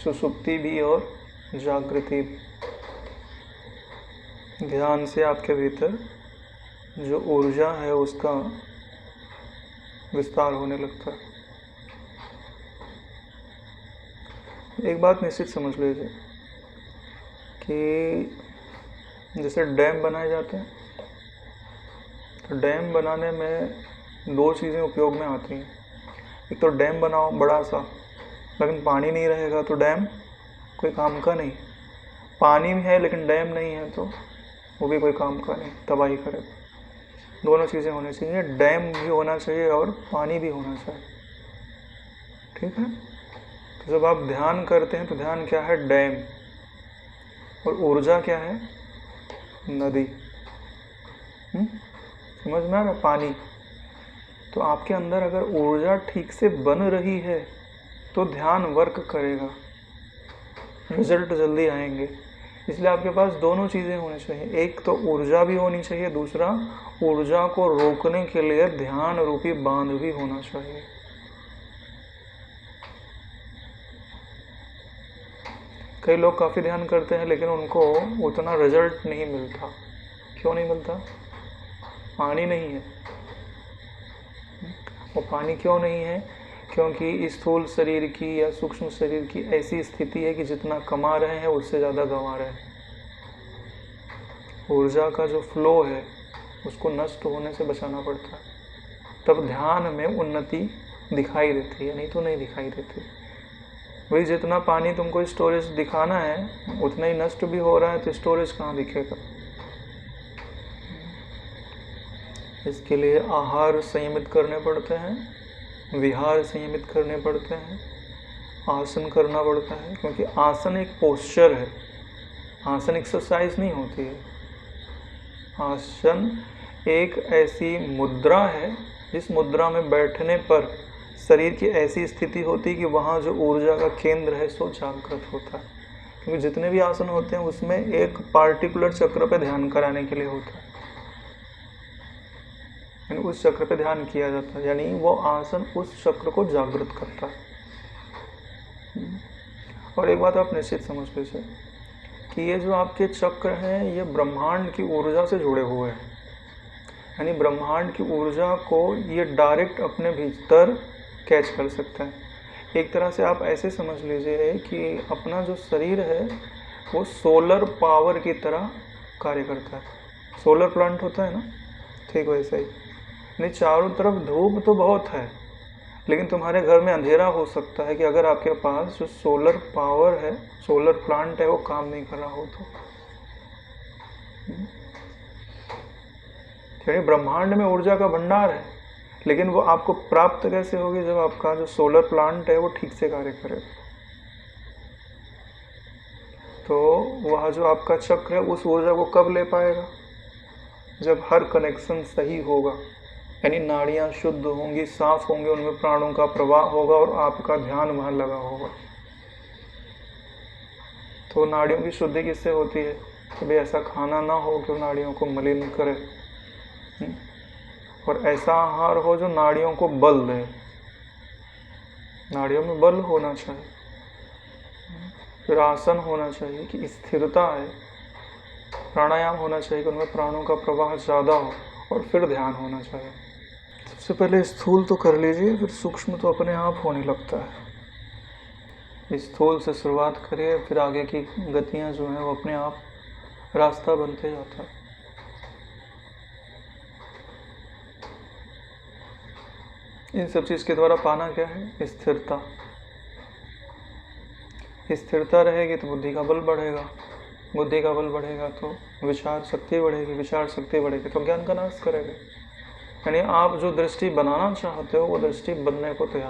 सुसुप्ति भी और जागृति भी। ध्यान से आपके भीतर जो ऊर्जा है उसका विस्तार होने लगता है। एक बात निश्चित समझ लीजिए कि जैसे डैम बनाए जाते हैं, तो डैम बनाने में 2 चीज़ें उपयोग में आती हैं। एक तो डैम बनाओ बड़ा सा, लेकिन पानी नहीं रहेगा तो डैम कोई काम का नहीं। पानी भी है लेकिन डैम नहीं है तो वो भी कोई काम का नहीं, तबाही करेगा। दोनों चीज़ें होनी चाहिए, डैम भी होना चाहिए और पानी भी होना चाहिए, ठीक है। तो जब आप ध्यान करते हैं तो ध्यान क्या है? डैम। और ऊर्जा क्या है? नदी। समझ में आ रहा? पानी। तो आपके अंदर अगर ऊर्जा ठीक से बन रही है तो ध्यान वर्क करेगा, रिजल्ट जल्दी आएंगे। इसलिए आपके पास दोनों चीज़ें होनी चाहिए, एक तो ऊर्जा भी होनी चाहिए, दूसरा ऊर्जा को रोकने के लिए ध्यान रूपी बांध भी होना चाहिए। कई लोग काफ़ी ध्यान करते हैं लेकिन उनको उतना रिजल्ट नहीं मिलता। क्यों नहीं मिलता? पानी नहीं है। वो पानी क्यों नहीं है? क्योंकि स्थूल शरीर की या सूक्ष्म शरीर की ऐसी स्थिति है कि जितना कमा रहे हैं उससे ज़्यादा गंवा रहे हैं। ऊर्जा का जो फ्लो है उसको नष्ट होने से बचाना पड़ता है, तब ध्यान में उन्नति दिखाई देती है, नहीं तो नहीं दिखाई देती। वही जितना पानी तुमको स्टोरेज दिखाना है उतना ही नष्ट भी हो रहा है, तो स्टोरेज कहाँ दिखेगा? इसके लिए आहार संयमित करने पड़ते हैं, विहार संयमित करने पड़ते हैं, आसन करना पड़ता है, क्योंकि आसन एक पोस्चर है, आसन एक्सरसाइज नहीं होती है। आसन एक ऐसी मुद्रा है जिस मुद्रा में बैठने पर शरीर की ऐसी स्थिति होती है कि वहाँ जो ऊर्जा का केंद्र है सो जागृत होता है। क्योंकि जितने भी आसन होते हैं उसमें एक पार्टिकुलर चक्र पे ध्यान कराने के लिए होता है, यानी उस चक्र पे ध्यान किया जाता है, यानी वो आसन उस चक्र को जागृत करता है। और एक बात आप निश्चित समझ लीजिए कि ये जो आपके चक्र हैं ये ब्रह्मांड की ऊर्जा से जुड़े हुए हैं, यानी ब्रह्मांड की ऊर्जा को ये डायरेक्ट अपने भीतर कैच कर सकता है। एक तरह से आप ऐसे समझ लीजिए कि अपना जो शरीर है वो सोलर पावर की तरह कार्य करता है। सोलर प्लांट होता है ना, ठीक वैसे ही। नहीं, चारों तरफ धूप तो बहुत है लेकिन तुम्हारे घर में अंधेरा हो सकता है कि अगर आपके पास जो सोलर पावर है, सोलर प्लांट है, वो काम नहीं कर रहा हो तो। यानी ब्रह्मांड में ऊर्जा का भंडार है, लेकिन वो आपको प्राप्त कैसे होगी? जब आपका जो सोलर प्लांट है वो ठीक से कार्य करेगा। तो वह जो आपका चक्र है उस ऊर्जा को कब ले पाएगा? जब हर कनेक्शन सही होगा, यानी नाड़ियाँ शुद्ध होंगी, साफ होंगे, उनमें प्राणों का प्रवाह होगा और आपका ध्यान वहाँ लगा होगा। तो नाड़ियों की शुद्धि किससे होती है? कभी ऐसा खाना ना हो कि नाड़ियों को मलिन करे, और ऐसा आहार हो जो नाड़ियों को बल दे। नाड़ियों में बल होना चाहिए, फिर आसन होना चाहिए कि स्थिरता है, प्राणायाम होना चाहिए कि उनमें प्राणों का प्रवाह ज़्यादा हो, और फिर ध्यान होना चाहिए। सबसे पहले स्थूल तो कर लीजिए, फिर सूक्ष्म तो अपने आप होने लगता है। स्थूल से शुरुआत करिए, फिर आगे की गतियाँ जो हैं वो अपने आप रास्ता बनते जाता है। इन सब चीज़ के द्वारा पाना क्या है? स्थिरता। स्थिरता रहेगी तो बुद्धि का बल बढ़ेगा, बुद्धि का बल बढ़ेगा तो विचार शक्ति बढ़ेगी, विचार शक्ति बढ़ेगी तो ज्ञान का नाश करेगा। यानी आप जो दृष्टि बनाना चाहते हो वो दृष्टि बनने को तैयार